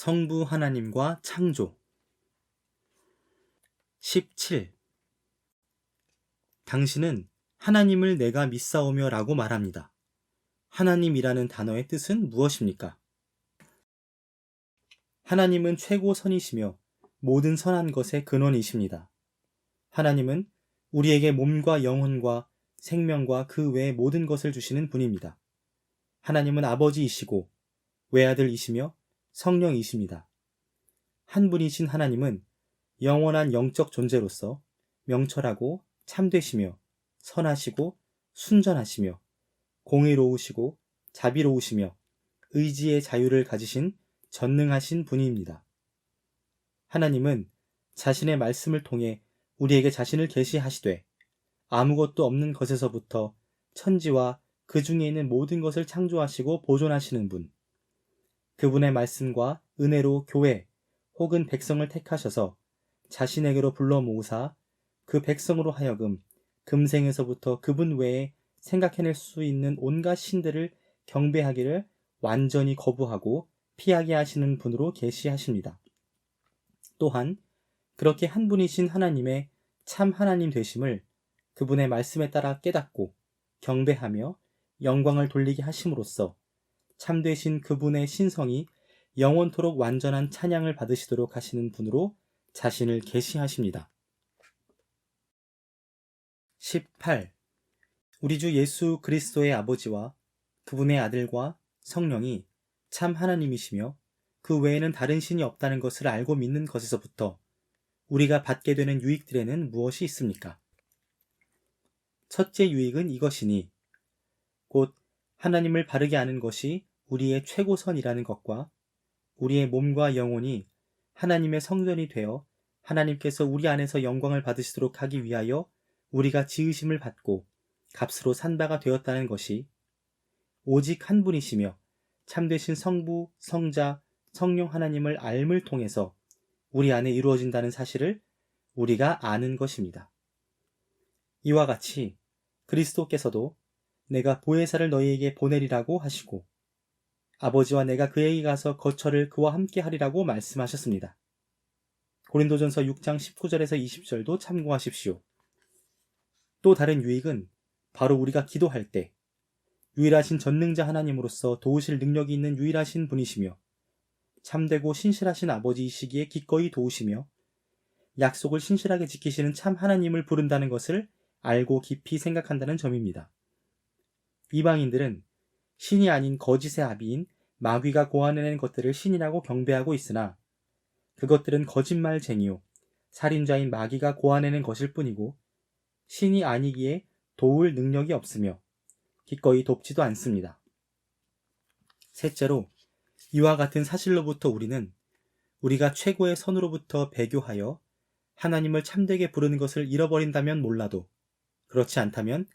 성부 하나님과 창조. 17. 당신은 하나님을 내가 믿사오며 라고 말합니다. 하나님이라는 단어의 뜻은 무엇입니까? 하나님은 최고선이시며 모든 선한 것의 근원이십니다. 하나님은 우리에게 몸과 영혼과 생명과 그 외의 모든 것을 주시는 분입니다. 하나님은 아버지이시고 외아들이시며 성령이십니다. 한 분이신 하나님은 영원한 영적 존재로서 명철하고 참되시며 선하시고 순전하시며 공의로우시고 자비로우시며 의지의 자유를 가지신 전능하신 분입니다. 하나님은 자신의 말씀을 통해 우리에게 자신을 계시하시되 아무것도 없는 것에서부터 천지와 그 중에 있는 모든 것을 창조하시고 보존하시는 분, 그분의 말씀과 은혜로 교회 혹은 백성을 택하셔서 자신에게로 불러 모으사 그 백성으로 하여금 금생에서부터 그분 외에 생각해낼 수 있는 온갖 신들을 경배하기를 완전히 거부하고 피하게 하시는 분으로 계시하십니다. 또한 그렇게 한 분이신 하나님의 참 하나님 되심을 그분의 말씀에 따라 깨닫고 경배하며 영광을 돌리게 하심으로써 참되신 그분의 신성이 영원토록 완전한 찬양을 받으시도록 하시는 분으로 자신을 계시하십니다. 18. 우리 주 예수 그리스도의 아버지와 그분의 아들과 성령이 참 하나님이시며 그 외에는 다른 신이 없다는 것을 알고 믿는 것에서부터 우리가 받게 되는 유익들에는 무엇이 있습니까? 첫째 유익은 이것이니 곧 하나님을 바르게 아는 것이 우리의 최고선이라는 것과 우리의 몸과 영혼이 하나님의 성전이 되어 하나님께서 우리 안에서 영광을 받으시도록 하기 위하여 우리가 지으심을 받고 값으로 산 바가 되었다는 것이 오직 한 분이시며 참되신 성부, 성자, 성령 하나님을 알을 통해서 우리 안에 이루어진다는 사실을 우리가 아는 것입니다. 이와 같이 그리스도께서도 내가 보혜사를 너희에게 보내리라고 하시고 아버지와 내가 그에게 가서 거처를 그와 함께 하리라고 말씀하셨습니다. 고린도전서 6장 19절에서 20절도 참고하십시오. 또 다른 유익은 바로 우리가 기도할 때 유일하신 전능자 하나님으로서 도우실 능력이 있는 유일하신 분이시며 참되고 신실하신 아버지이시기에 기꺼이 도우시며 약속을 신실하게 지키시는 참 하나님을 부른다는 것을 알고 깊이 생각한다는 점입니다. 이방인들은 신이 아닌 거짓의 아비인 마귀가 고안해낸 것들을 신이라고 경배하고 있으나 그것들은 거짓말쟁이요 살인자인 마귀가 고안해낸 것일 뿐이고 신이 아니기에 도울 능력이 없으며 기꺼이 돕지도 않습니다. 셋째로 이와 같은 사실로부터 우리는 우리가 최고의 선으로부터 배교하여 하나님을 참되게 부르는 것을 잃어버린다면 몰라도 그렇지 않다면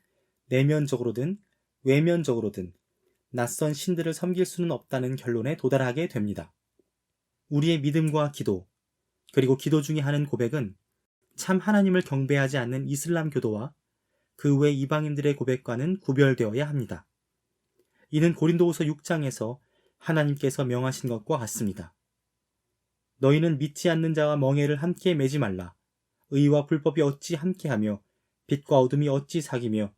내면적으로든 외면적으로든 낯선 신들을 섬길 수는 없다는 결론에 도달하게 됩니다. 우리의 믿음과 기도, 그리고 기도 중에 하는 고백은 참 하나님을 경배하지 않는 이슬람 교도와 그 외 이방인들의 고백과는 구별되어야 합니다. 이는 고린도후서 6장에서 하나님께서 명하신 것과 같습니다. 너희는 믿지 않는 자와 멍에를 함께 매지 말라. 의와 불법이 어찌 함께하며 빛과 어둠이 어찌 사귀며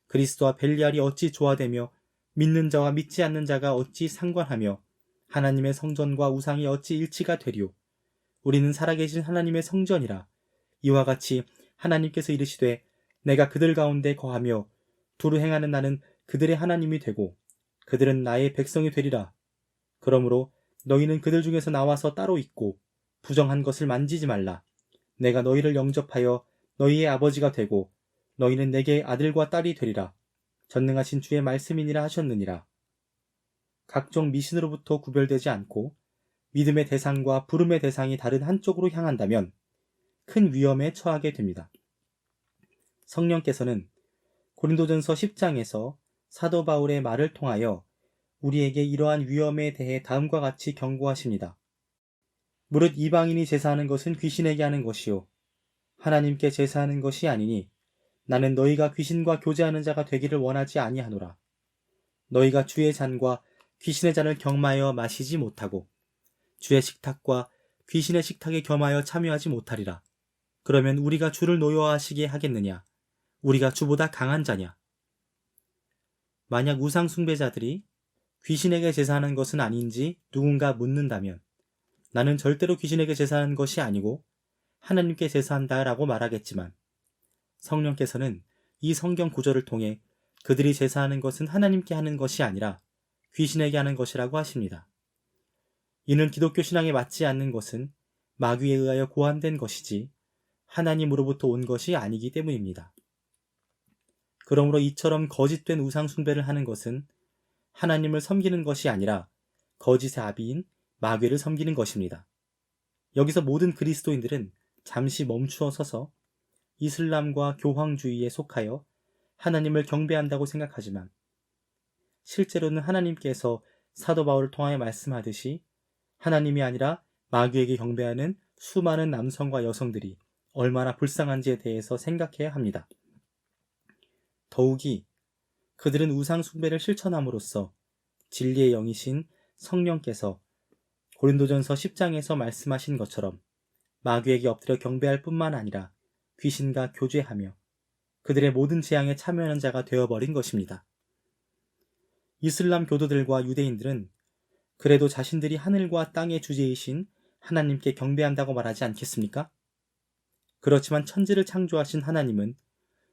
그리스도와 벨리알이 어찌 조화되며 믿는 자와 믿지 않는 자가 어찌 상관하며 하나님의 성전과 우상이 어찌 일치가 되리요. 우리는 살아계신 하나님의 성전이라. 이와 같이 하나님께서 이르시되 내가 그들 가운데 거하며 두루 행하는 나는 그들의 하나님이 되고 그들은 나의 백성이 되리라. 그러므로 너희는 그들 중에서 나와서 따로 있고 부정한 것을 만지지 말라. 내가 너희를 영접하여 너희의 아버지가 되고 너희는 내게 아들과 딸이 되리라. 전능하신 주의 말씀이니라 하셨느니라. 각종 미신으로부터 구별되지 않고 믿음의 대상과 부름의 대상이 다른 한쪽으로 향한다면 큰 위험에 처하게 됩니다. 성령께서는 고린도전서 10장에서 사도 바울의 말을 통하여 우리에게 이러한 위험에 대해 다음과 같이 경고하십니다. 무릇 이방인이 제사하는 것은 귀신에게 하는 것이요 하나님께 제사하는 것이 아니니 나는 너희가 귀신과 교제하는 자가 되기를 원하지 아니하노라. 너희가 주의 잔과 귀신의 잔을 경마하여 마시지 못하고 주의 식탁과 귀신의 식탁에 겸하여 참여하지 못하리라. 그러면 우리가 주를 노여워하시게 하겠느냐? 우리가 주보다 강한 자냐? 만약 우상 숭배자들이 귀신에게 제사하는 것은 아닌지 누군가 묻는다면 나는 절대로 귀신에게 제사하는 것이 아니고 하나님께 제사한다라고 말하겠지만 성령께서는 이 성경 구절을 통해 그들이 제사하는 것은 하나님께 하는 것이 아니라 귀신에게 하는 것이라고 하십니다. 이는 기독교 신앙에 맞지 않는 것은 마귀에 의하여 고안된 것이지 하나님으로부터 온 것이 아니기 때문입니다. 그러므로 이처럼 거짓된 우상 숭배를 하는 것은 하나님을 섬기는 것이 아니라 거짓의 아비인 마귀를 섬기는 것입니다. 여기서 모든 그리스도인들은 잠시 멈추어 서서 이슬람과 교황주의에 속하여 하나님을 경배한다고 생각하지만 실제로는 하나님께서 사도 바울을 통하여 말씀하듯이 하나님이 아니라 마귀에게 경배하는 수많은 남성과 여성들이 얼마나 불쌍한지에 대해서 생각해야 합니다. 더욱이 그들은 우상 숭배를 실천함으로써 진리의 영이신 성령께서 고린도전서 10장에서 말씀하신 것처럼 마귀에게 엎드려 경배할 뿐만 아니라 귀신과 교제하며 그들의 모든 재앙에 참여하는 자가 되어버린 것입니다. 이슬람 교도들과 유대인들은 그래도 자신들이 하늘과 땅의 주제이신 하나님께 경배한다고 말하지 않겠습니까? 그렇지만 천지를 창조하신 하나님은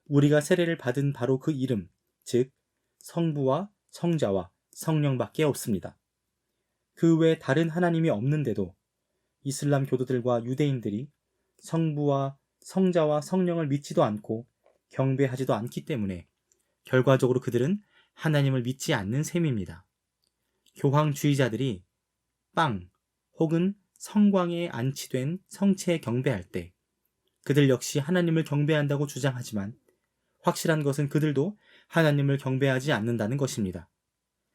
우리가 세례를 받은 바로 그 이름, 즉 성부와 성자와 성령밖에 없습니다. 그 외에 다른 하나님이 없는데도 이슬람 교도들과 유대인들이 성부와 성자와 성령을 믿지도 않고 경배하지도 않기 때문에 결과적으로 그들은 하나님을 믿지 않는 셈입니다. 교황주의자들이 빵 혹은 성광에 안치된 성체에 경배할 때 그들 역시 하나님을 경배한다고 주장하지만 확실한 것은 그들도 하나님을 경배하지 않는다는 것입니다.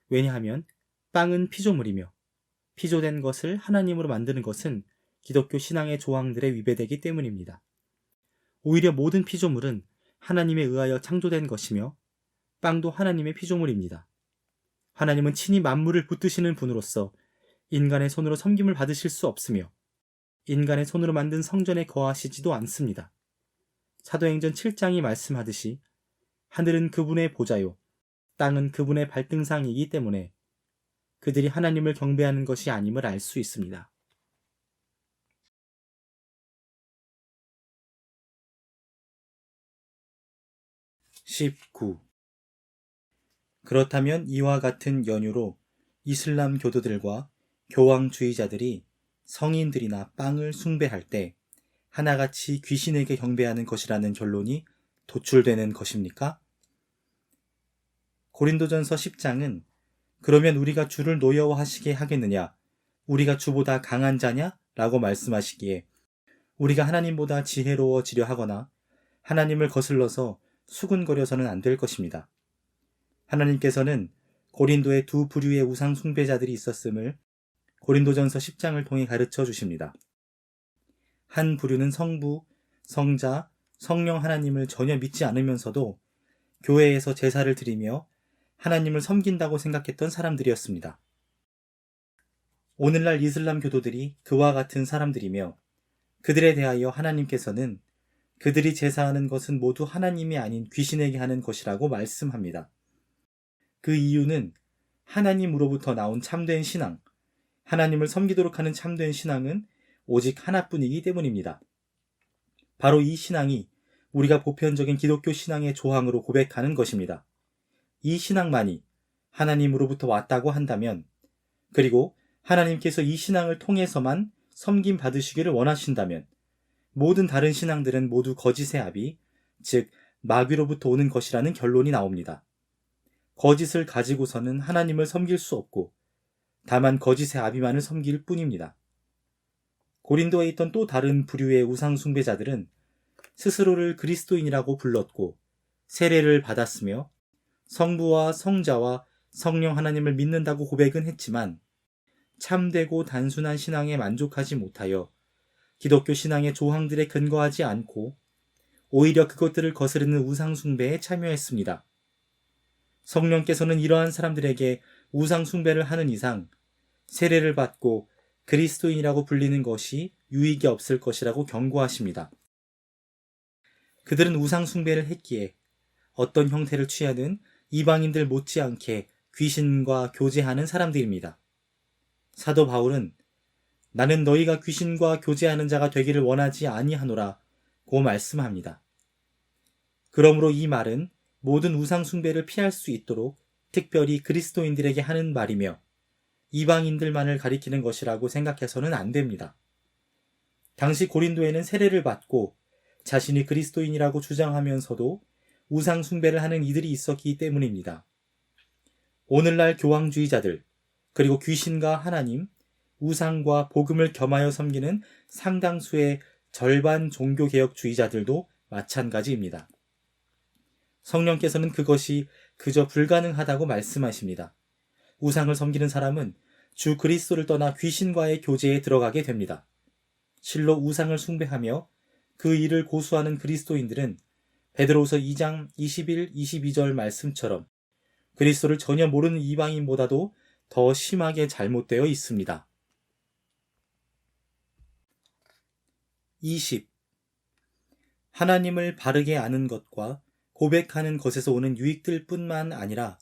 왜냐하면 빵은 피조물이며 피조된 것을 하나님으로 만드는 것은 기독교 신앙의 조항들에 위배되기 때문입니다. 오히려 모든 피조물은 하나님에 의하여 창조된 것이며 빵도 하나님의 피조물입니다. 하나님은 친히 만물을 붙드시는 분으로서 인간의 손으로 섬김을 받으실 수 없으며 인간의 손으로 만든 성전에 거하시지도 않습니다. 사도행전 7장이 말씀하듯이 하늘은 그분의 보좌요 땅은 그분의 발등상이기 때문에 그들이 하나님을 경배하는 것이 아님을 알 수 있습니다. 19. 그렇다면 이와 같은 연유로 이슬람 교도들과 교황주의자들이 성인들이나 빵을 숭배할 때 하나같이 귀신에게 경배하는 것이라는 결론이 도출되는 것입니까? 고린도전서 10장은 그러면 우리가 주를 노여워하시게 하겠느냐? 우리가 주보다 강한 자냐? 라고 말씀하시기에 우리가 하나님보다 지혜로워지려 하거나 하나님을 거슬러서 수군거려서는 안 될 것입니다. 하나님께서는 고린도에 두 부류의 우상 숭배자들이 있었음을 고린도전서 10장을 통해 가르쳐 주십니다. 한 부류는 성부, 성자, 성령 하나님을 전혀 믿지 않으면서도 교회에서 제사를 드리며 하나님을 섬긴다고 생각했던 사람들이었습니다. 오늘날 이슬람 교도들이 그와 같은 사람들이며 그들에 대하여 하나님께서는 그들이 제사하는 것은 모두 하나님이 아닌 귀신에게 하는 것이라고 말씀합니다. 그 이유는 하나님으로부터 나온 참된 신앙, 하나님을 섬기도록 하는 참된 신앙은 오직 하나뿐이기 때문입니다. 바로 이 신앙이 우리가 보편적인 기독교 신앙의 조항으로 고백하는 것입니다. 이 신앙만이 하나님으로부터 왔다고 한다면, 그리고 하나님께서 이 신앙을 통해서만 섬김 받으시기를 원하신다면 모든 다른 신앙들은 모두 거짓의 아비, 즉 마귀로부터 오는 것이라는 결론이 나옵니다. 거짓을 가지고서는 하나님을 섬길 수 없고 다만 거짓의 아비만을 섬길 뿐입니다. 고린도에 있던 또 다른 부류의 우상 숭배자들은 스스로를 그리스도인이라고 불렀고 세례를 받았으며 성부와 성자와 성령 하나님을 믿는다고 고백은 했지만 참되고 단순한 신앙에 만족하지 못하여 기독교 신앙의 조항들에 근거하지 않고 오히려 그것들을 거스르는 우상 숭배에 참여했습니다. 성령께서는 이러한 사람들에게 우상 숭배를 하는 이상 세례를 받고 그리스도인이라고 불리는 것이 유익이 없을 것이라고 경고하십니다. 그들은 우상 숭배를 했기에 어떤 형태를 취하든 이방인들 못지않게 귀신과 교제하는 사람들입니다. 사도 바울은 나는 너희가 귀신과 교제하는 자가 되기를 원하지 아니하노라 고 말씀합니다. 그러므로 이 말은 모든 우상 숭배를 피할 수 있도록 특별히 그리스도인들에게 하는 말이며 이방인들만을 가리키는 것이라고 생각해서는 안 됩니다. 당시 고린도에는 세례를 받고 자신이 그리스도인이라고 주장하면서도 우상 숭배를 하는 이들이 있었기 때문입니다. 오늘날 교황주의자들, 그리고 귀신과 하나님, 우상과 복음을 겸하여 섬기는 상당수의 절반 종교개혁주의자들도 마찬가지입니다. 성령께서는 그것이 그저 불가능하다고 말씀하십니다. 우상을 섬기는 사람은 주 그리스도를 떠나 귀신과의 교제에 들어가게 됩니다. 실로 우상을 숭배하며 그 일을 고수하는 그리스도인들은 베드로후서 2장 21, 22절 말씀처럼 그리스도를 전혀 모르는 이방인보다도 더 심하게 잘못되어 있습니다. 20. 하나님을 바르게 아는 것과 고백하는 것에서 오는 유익들 뿐만 아니라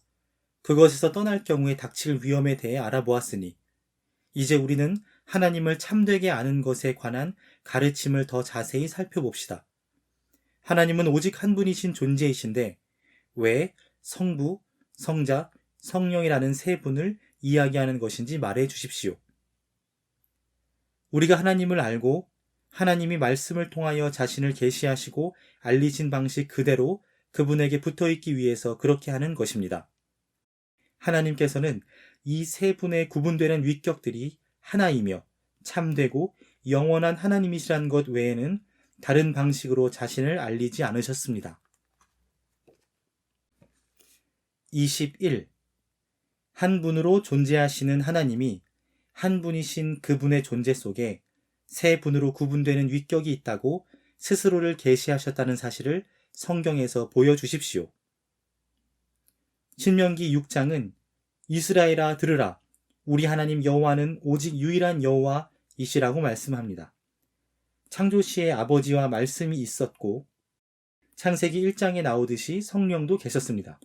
그것에서 떠날 경우에 닥칠 위험에 대해 알아보았으니 이제 우리는 하나님을 참되게 아는 것에 관한 가르침을 더 자세히 살펴봅시다. 하나님은 오직 한 분이신 존재이신데 왜 성부, 성자, 성령이라는 세 분을 이야기하는 것인지 말해 주십시오. 우리가 하나님을 알고 하나님이 말씀을 통하여 자신을 계시하시고 알리신 방식 그대로 그분에게 붙어있기 위해서 그렇게 하는 것입니다. 하나님께서는 이 세 분의 구분되는 위격들이 하나이며 참되고 영원한 하나님이시란 것 외에는 다른 방식으로 자신을 알리지 않으셨습니다. 21. 한 분으로 존재하시는 하나님이 한 분이신 그분의 존재 속에 세 분으로 구분되는 위격이 있다고 스스로를 계시하셨다는 사실을 성경에서 보여주십시오. 신명기 6장은 이스라엘아 들으라 우리 하나님 여호와는 오직 유일한 여호와이시라고 말씀합니다. 창조시에 아버지와 말씀이 있었고 창세기 1장에 나오듯이 성령도 계셨습니다.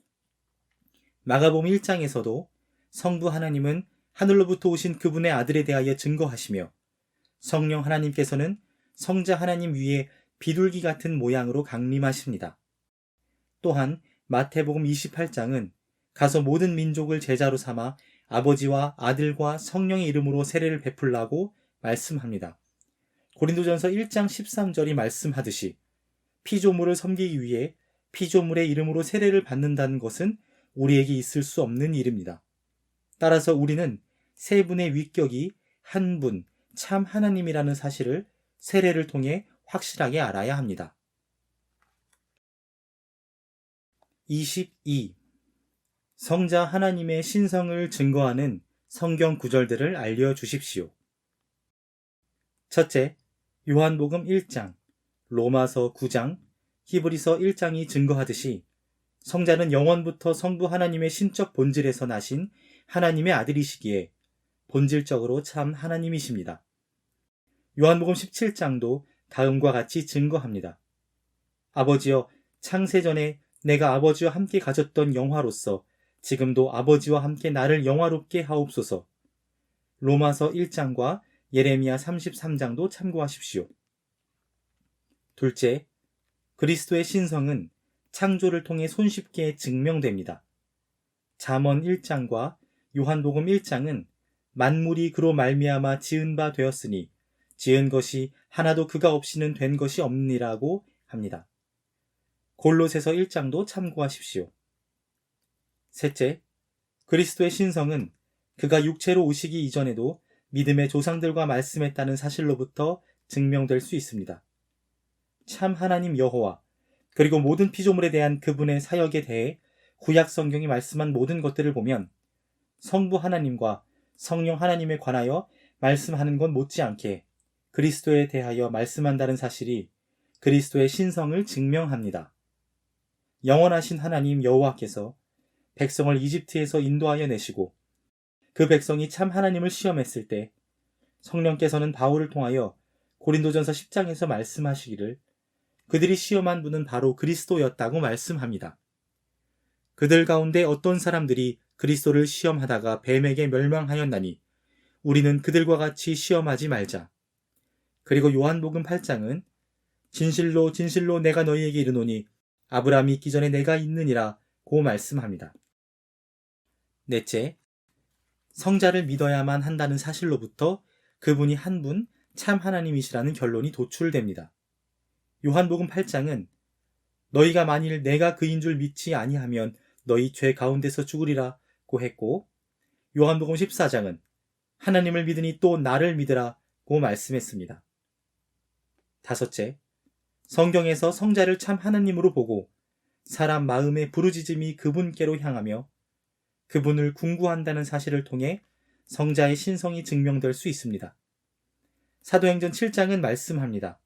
마가복음 1장에서도 성부 하나님은 하늘로부터 오신 그분의 아들에 대하여 증거하시며 성령 하나님께서는 성자 하나님 위에 비둘기 같은 모양으로 강림하십니다. 또한 마태복음 28장은 가서 모든 민족을 제자로 삼아 아버지와 아들과 성령의 이름으로 세례를 베풀라고 말씀합니다. 고린도전서 1장 13절이 말씀하듯이 피조물을 섬기기 위해 피조물의 이름으로 세례를 받는다는 것은 우리에게 있을 수 없는 일입니다. 따라서 우리는 세 분의 위격이 한 분, 참 하나님이라는 사실을 세례를 통해 확실하게 알아야 합니다. 22. 성자 하나님의 신성을 증거하는 성경 구절들을 알려주십시오. 첫째, 요한복음 1장, 로마서 9장, 히브리서 1장이 증거하듯이 성자는 영원부터 성부 하나님의 신적 본질에서 나신 하나님의 아들이시기에 본질적으로 참 하나님이십니다. 요한복음 17장도 다음과 같이 증거합니다. 아버지여, 창세전에 내가 아버지와 함께 가졌던 영화로서 지금도 아버지와 함께 나를 영화롭게 하옵소서. 로마서 1장과 예레미야 33장도 참고하십시오. 둘째, 그리스도의 신성은 창조를 통해 손쉽게 증명됩니다. 잠언 1장과 요한복음 1장은 만물이 그로 말미암아 지은 바 되었으니 지은 것이 하나도 그가 없이는 된 것이 없느니라고 합니다. 골로새서 1장도 참고하십시오. 셋째, 그리스도의 신성은 그가 육체로 오시기 이전에도 믿음의 조상들과 말씀했다는 사실로부터 증명될 수 있습니다. 참 하나님 여호와, 그리고 모든 피조물에 대한 그분의 사역에 대해 구약 성경이 말씀한 모든 것들을 보면 성부 하나님과 성령 하나님에 관하여 말씀하는 것 못지않게 그리스도에 대하여 말씀한다는 사실이 그리스도의 신성을 증명합니다. 영원하신 하나님 여호와께서 백성을 이집트에서 인도하여 내시고 그 백성이 참 하나님을 시험했을 때 성령께서는 바울을 통하여 고린도전서 10장에서 말씀하시기를 그들이 시험한 분은 바로 그리스도였다고 말씀합니다. 그들 가운데 어떤 사람들이 그리스도를 시험하다가 뱀에게 멸망하였나니 우리는 그들과 같이 시험하지 말자. 그리고 요한복음 8장은 진실로 진실로 내가 너희에게 이르노니 아브라함이 있기 전에 내가 있느니라 고 말씀합니다. 넷째, 성자를 믿어야만 한다는 사실로부터 그분이 한 분 참 하나님이시라는 결론이 도출됩니다. 요한복음 8장은 너희가 만일 내가 그인 줄 믿지 아니하면 너희 죄 가운데서 죽으리라 고 했고, 요한복음 14장은 하나님을 믿으니 또 나를 믿으라 고 말씀했습니다. 다섯째, 성경에서 성자를 참 하나님으로 보고 사람 마음의 부르짖음이 그분께로 향하며 그분을 궁구한다는 사실을 통해 성자의 신성이 증명될 수 있습니다. 사도행전 7장은 말씀합니다.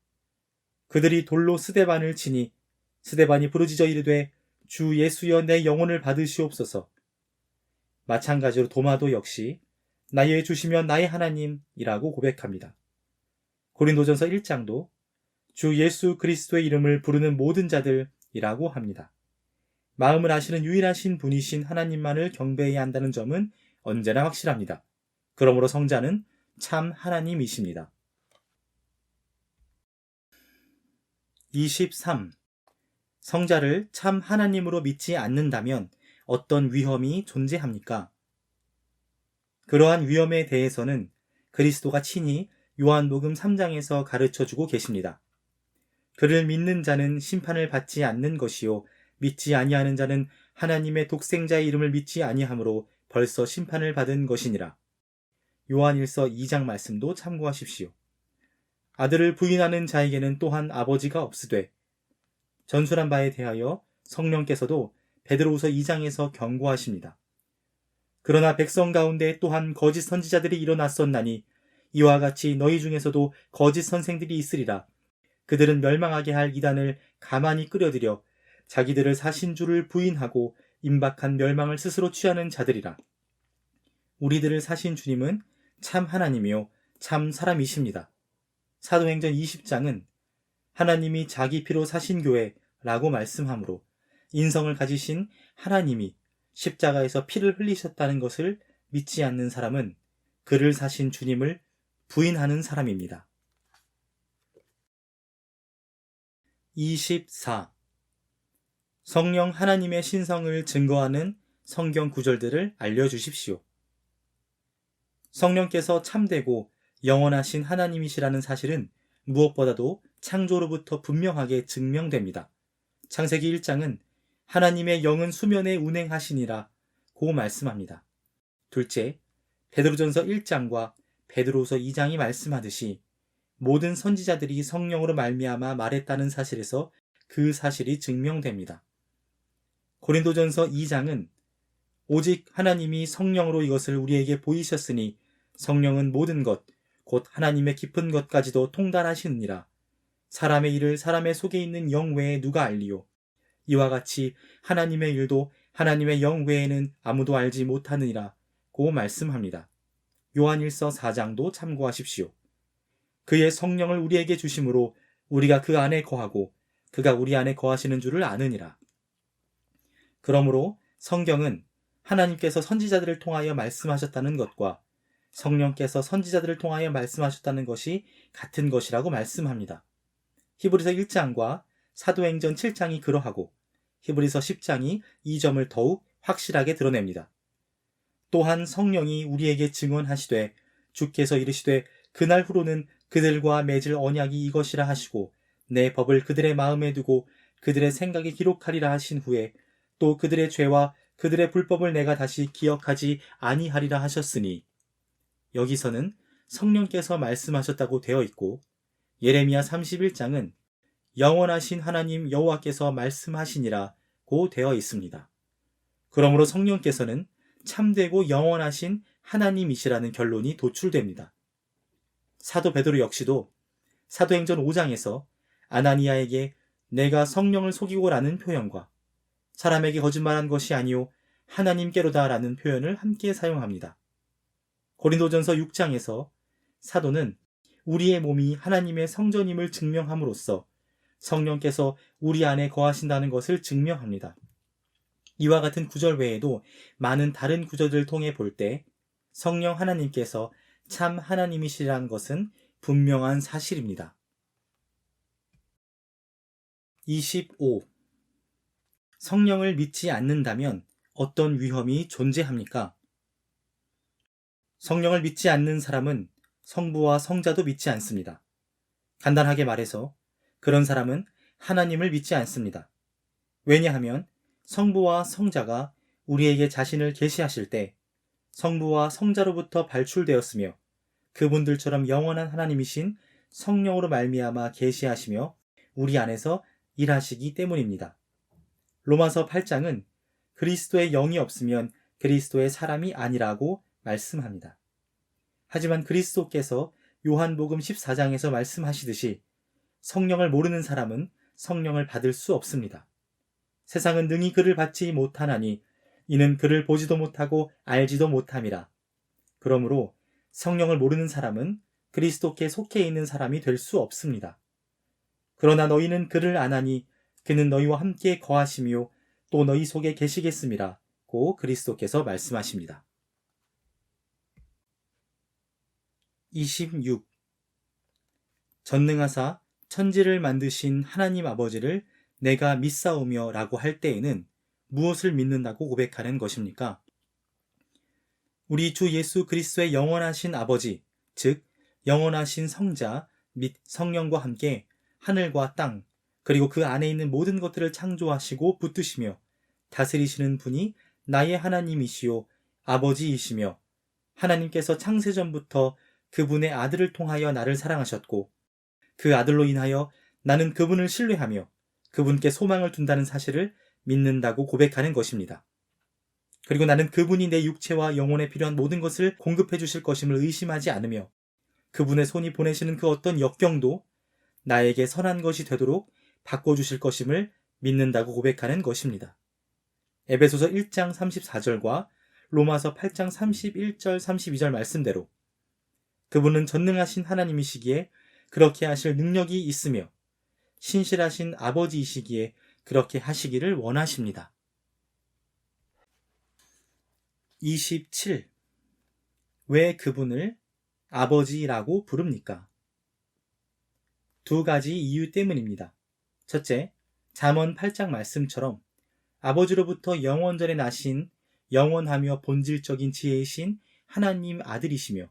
그들이 돌로 스데반을 치니 스데반이 부르짖어 이르되 주 예수여 내 영혼을 받으시옵소서. 마찬가지로 도마도 역시 나의 주시면 나의 하나님이라고 고백합니다. 고린도전서 1장도 주 예수 그리스도의 이름을 부르는 모든 자들이라고 합니다. 마음을 아시는 유일하신 분이신 하나님만을 경배해야 한다는 점은 언제나 확실합니다. 그러므로 성자는 참 하나님이십니다. 23. 성자를 참 하나님으로 믿지 않는다면 어떤 위험이 존재합니까? 그러한 위험에 대해서는 그리스도가 친히 요한복음 3장에서 가르쳐주고 계십니다. 그를 믿는 자는 심판을 받지 않는 것이요 믿지 아니하는 자는 하나님의 독생자의 이름을 믿지 아니하므로 벌써 심판을 받은 것이니라. 요한일서 2장 말씀도 참고하십시오. 아들을 부인하는 자에게는 또한 아버지가 없으되 전술한 바에 대하여 성령께서도 베드로후서 2장에서 경고하십니다. 그러나 백성 가운데 또한 거짓 선지자들이 일어났었나니 이와 같이 너희 중에서도 거짓 선생들이 있으리라. 그들은 멸망하게 할 이단을 가만히 끌어들여 자기들을 사신 주를 부인하고 임박한 멸망을 스스로 취하는 자들이라. 우리들을 사신 주님은 참 하나님이요 참 사람이십니다. 사도행전 20장은 하나님이 자기 피로 사신 교회라고 말씀하므로 인성을 가지신 하나님이 십자가에서 피를 흘리셨다는 것을 믿지 않는 사람은 그를 사신 주님을 부인하는 사람입니다. 24. 성령 하나님의 신성을 증거하는 성경 구절들을 알려주십시오. 성령께서 참되고 영원하신 하나님이시라는 사실은 무엇보다도 창조로부터 분명하게 증명됩니다. 창세기 1장은 하나님의 영은 수면에 운행하시니라 고 말씀합니다. 둘째, 베드로전서 1장과 베드로후서 2장이 말씀하듯이 모든 선지자들이 성령으로 말미암아 말했다는 사실에서 그 사실이 증명됩니다. 고린도전서 2장은 오직 하나님이 성령으로 이것을 우리에게 보이셨으니 성령은 모든 것, 곧 하나님의 깊은 것까지도 통달하시느니라. 사람의 일을 사람의 속에 있는 영 외에 누가 알리요? 이와 같이 하나님의 일도 하나님의 영 외에는 아무도 알지 못하느니라 고 말씀합니다. 요한일서 4장도 참고하십시오. 그의 성령을 우리에게 주심으로 우리가 그 안에 거하고 그가 우리 안에 거하시는 줄을 아느니라. 그러므로 성경은 하나님께서 선지자들을 통하여 말씀하셨다는 것과 성령께서 선지자들을 통하여 말씀하셨다는 것이 같은 것이라고 말씀합니다. 히브리서 1장과 사도행전 7장이 그러하고 히브리서 10장이 이 점을 더욱 확실하게 드러냅니다. 또한 성령이 우리에게 증언하시되 주께서 이르시되 그날 후로는 그들과 맺을 언약이 이것이라 하시고 내 법을 그들의 마음에 두고 그들의 생각에 기록하리라 하신 후에 또 그들의 죄와 그들의 불법을 내가 다시 기억하지 아니하리라 하셨으니 여기서는 성령께서 말씀하셨다고 되어 있고 예레미야 31장은 영원하신 하나님 여호와께서 말씀하시니라 고 되어 있습니다. 그러므로 성령께서는 참되고 영원하신 하나님이시라는 결론이 도출됩니다. 사도 베드로 역시도 사도행전 5장에서 아나니아에게 내가 성령을 속이고라는 표현과 사람에게 거짓말한 것이 아니요 하나님께로다 라는 표현을 함께 사용합니다. 고린도전서 6장에서 사도는 우리의 몸이 하나님의 성전임을 증명함으로써 성령께서 우리 안에 거하신다는 것을 증명합니다. 이와 같은 구절 외에도 많은 다른 구절들을 통해 볼 때 성령 하나님께서 참 하나님이시라는 것은 분명한 사실입니다. 25. 성령을 믿지 않는다면 어떤 위험이 존재합니까? 성령을 믿지 않는 사람은 성부와 성자도 믿지 않습니다. 간단하게 말해서 그런 사람은 하나님을 믿지 않습니다. 왜냐하면 성부와 성자가 우리에게 자신을 계시하실 때 성부와 성자로부터 발출되었으며 그분들처럼 영원한 하나님이신 성령으로 말미암아 계시하시며 우리 안에서 일하시기 때문입니다. 로마서 8장은 그리스도의 영이 없으면 그리스도의 사람이 아니라고 말씀합니다. 하지만 그리스도께서 요한복음 14장에서 말씀하시듯이 성령을 모르는 사람은 성령을 받을 수 없습니다. 세상은 능히 그를 받지 못하나니 이는 그를 보지도 못하고 알지도 못함이라. 그러므로 성령을 모르는 사람은 그리스도께 속해 있는 사람이 될 수 없습니다. 그러나 너희는 그를 아나니 그는 너희와 함께 거하시며 또 너희 속에 계시겠음이라 고 그리스도께서 말씀하십니다. 26. 전능하사 천지를 만드신 하나님 아버지를 내가 믿사오며 라고 할 때에는 무엇을 믿는다고 고백하는 것입니까? 우리 주 예수 그리스도의 영원하신 아버지, 즉 영원하신 성자 및 성령과 함께 하늘과 땅, 그리고 그 안에 있는 모든 것들을 창조하시고 붙드시며 다스리시는 분이 나의 하나님이시요 아버지이시며 하나님께서 창세전부터 그분의 아들을 통하여 나를 사랑하셨고 그 아들로 인하여 나는 그분을 신뢰하며 그분께 소망을 둔다는 사실을 믿는다고 고백하는 것입니다. 그리고 나는 그분이 내 육체와 영혼에 필요한 모든 것을 공급해 주실 것임을 의심하지 않으며 그분의 손이 보내시는 그 어떤 역경도 나에게 선한 것이 되도록 바꿔주실 것임을 믿는다고 고백하는 것입니다. 에베소서 1장 34절과 로마서 8장 31절 32절 말씀대로 그분은 전능하신 하나님이시기에 그렇게 하실 능력이 있으며 신실하신 아버지이시기에 그렇게 하시기를 원하십니다. 27. 왜 그분을 아버지라고 부릅니까? 두 가지 이유 때문입니다. 첫째, 잠언 8장 말씀처럼 아버지로부터 영원전에 나신 영원하며 본질적인 지혜이신 하나님 아들이시며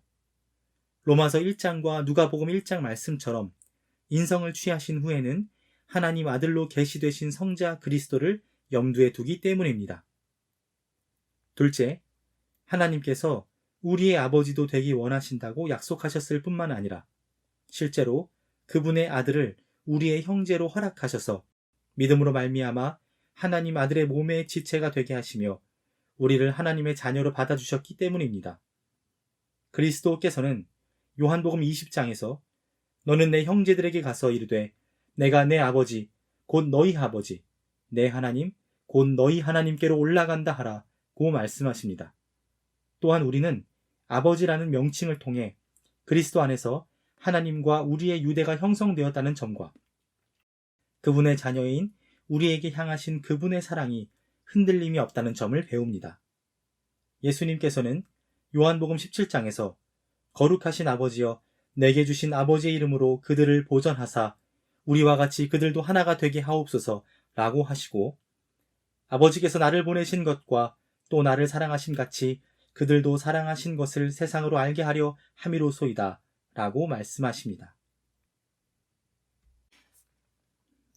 로마서 1장과 누가복음 1장 말씀처럼 인성을 취하신 후에는 하나님 아들로 계시되신 성자 그리스도를 염두에 두기 때문입니다. 둘째, 하나님께서 우리의 아버지도 되기 원하신다고 약속하셨을 뿐만 아니라 실제로 그분의 아들을 우리의 형제로 허락하셔서 믿음으로 말미암아 하나님 아들의 몸의 지체가 되게 하시며 우리를 하나님의 자녀로 받아주셨기 때문입니다. 그리스도께서는 요한복음 20장에서 너는 내 형제들에게 가서 이르되 내가 내 아버지 곧 너희 아버지 내 하나님 곧 너희 하나님께로 올라간다 하라 고 말씀하십니다. 또한 우리는 아버지라는 명칭을 통해 그리스도 안에서 하나님과 우리의 유대가 형성되었다는 점과 그분의 자녀인 우리에게 향하신 그분의 사랑이 흔들림이 없다는 점을 배웁니다. 예수님께서는 요한복음 17장에서 거룩하신 아버지여 내게 주신 아버지의 이름으로 그들을 보전하사 우리와 같이 그들도 하나가 되게 하옵소서 라고 하시고 아버지께서 나를 보내신 것과 또 나를 사랑하신 같이 그들도 사랑하신 것을 세상으로 알게 하려 함이로소이다 라고 말씀하십니다.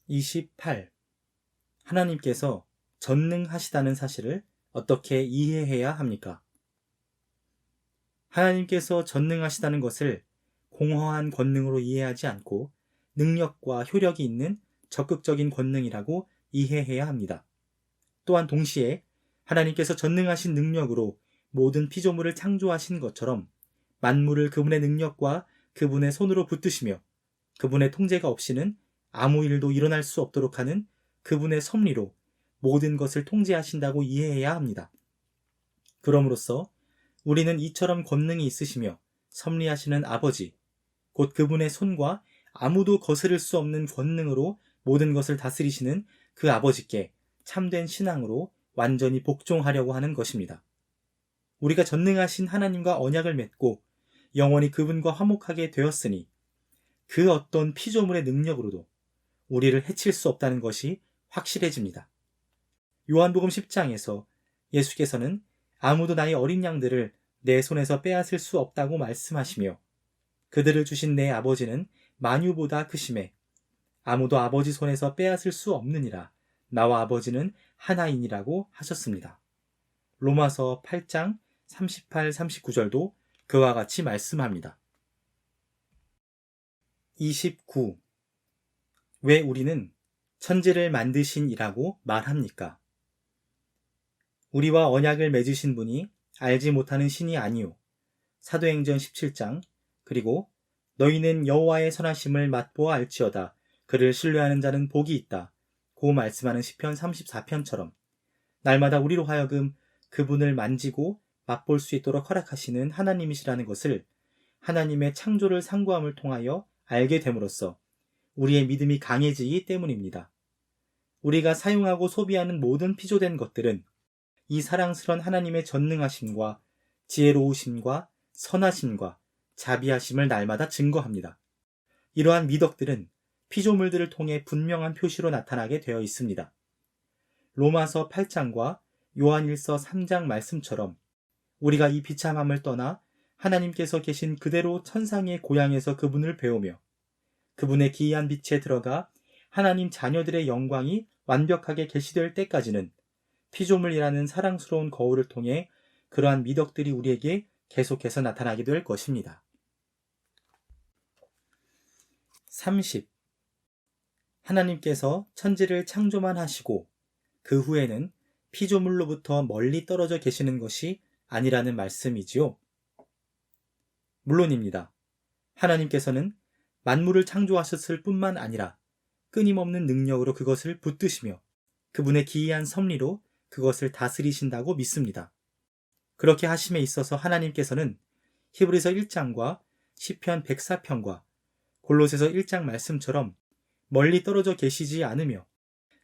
28. 하나님께서 전능하시다는 사실을 어떻게 이해해야 합니까? 하나님께서 전능하시다는 것을 공허한 권능으로 이해하지 않고 능력과 효력이 있는 적극적인 권능이라고 이해해야 합니다. 또한 동시에 하나님께서 전능하신 능력으로 모든 피조물을 창조하신 것처럼 만물을 그분의 능력과 그분의 손으로 붙드시며 그분의 통제가 없이는 아무 일도 일어날 수 없도록 하는 그분의 섭리로 모든 것을 통제하신다고 이해해야 합니다. 그럼으로써 우리는 이처럼 권능이 있으시며 섭리하시는 아버지, 곧 그분의 손과 아무도 거스를 수 없는 권능으로 모든 것을 다스리시는 그 아버지께 참된 신앙으로 완전히 복종하려고 하는 것입니다. 우리가 전능하신 하나님과 언약을 맺고 영원히 그분과 화목하게 되었으니 그 어떤 피조물의 능력으로도 우리를 해칠 수 없다는 것이 확실해집니다. 요한복음 10장에서 예수께서는 아무도 나의 어린 양들을 내 손에서 빼앗을 수 없다고 말씀하시며 그들을 주신 내 아버지는 만유보다 크심에 아무도 아버지 손에서 빼앗을 수 없느니라. 나와 아버지는 하나이니라고 하셨습니다. 로마서 8장 38, 39절도 그와 같이 말씀합니다. 29. 왜 우리는 천지를 만드신 이라고 말합니까? 우리와 언약을 맺으신 분이 알지 못하는 신이 아니요. 사도행전 17장 그리고 너희는 여호와의 선하심을 맛보아 알지어다. 그를 신뢰하는 자는 복이 있다. 고 말씀하는 시편 34편처럼 날마다 우리로 하여금 그분을 만지고 맛볼 수 있도록 허락하시는 하나님이시라는 것을 하나님의 창조를 상고함을 통하여 알게 됨으로써 우리의 믿음이 강해지기 때문입니다. 우리가 사용하고 소비하는 모든 피조된 것들은 이 사랑스런 하나님의 전능하심과 지혜로우심과 선하심과 자비하심을 날마다 증거합니다. 이러한 미덕들은 피조물들을 통해 분명한 표시로 나타나게 되어 있습니다. 로마서 8장과 요한일서 3장 말씀처럼 우리가 이 비참함을 떠나 하나님께서 계신 그대로 천상의 고향에서 그분을 배우며 그분의 기이한 빛에 들어가 하나님 자녀들의 영광이 완벽하게 계시될 때까지는 피조물이라는 사랑스러운 거울을 통해 그러한 미덕들이 우리에게 계속해서 나타나게 될 것입니다. 30. 하나님께서 천지를 창조만 하시고 그 후에는 피조물로부터 멀리 떨어져 계시는 것이 아니라는 말씀이지요. 물론입니다. 하나님께서는 만물을 창조하셨을 뿐만 아니라 끊임없는 능력으로 그것을 붙드시며 그분의 기이한 섭리로 그것을 다스리신다고 믿습니다. 그렇게 하심에 있어서 하나님께서는 히브리서 1장과 시편 104편과 골로새서 1장 말씀처럼 멀리 떨어져 계시지 않으며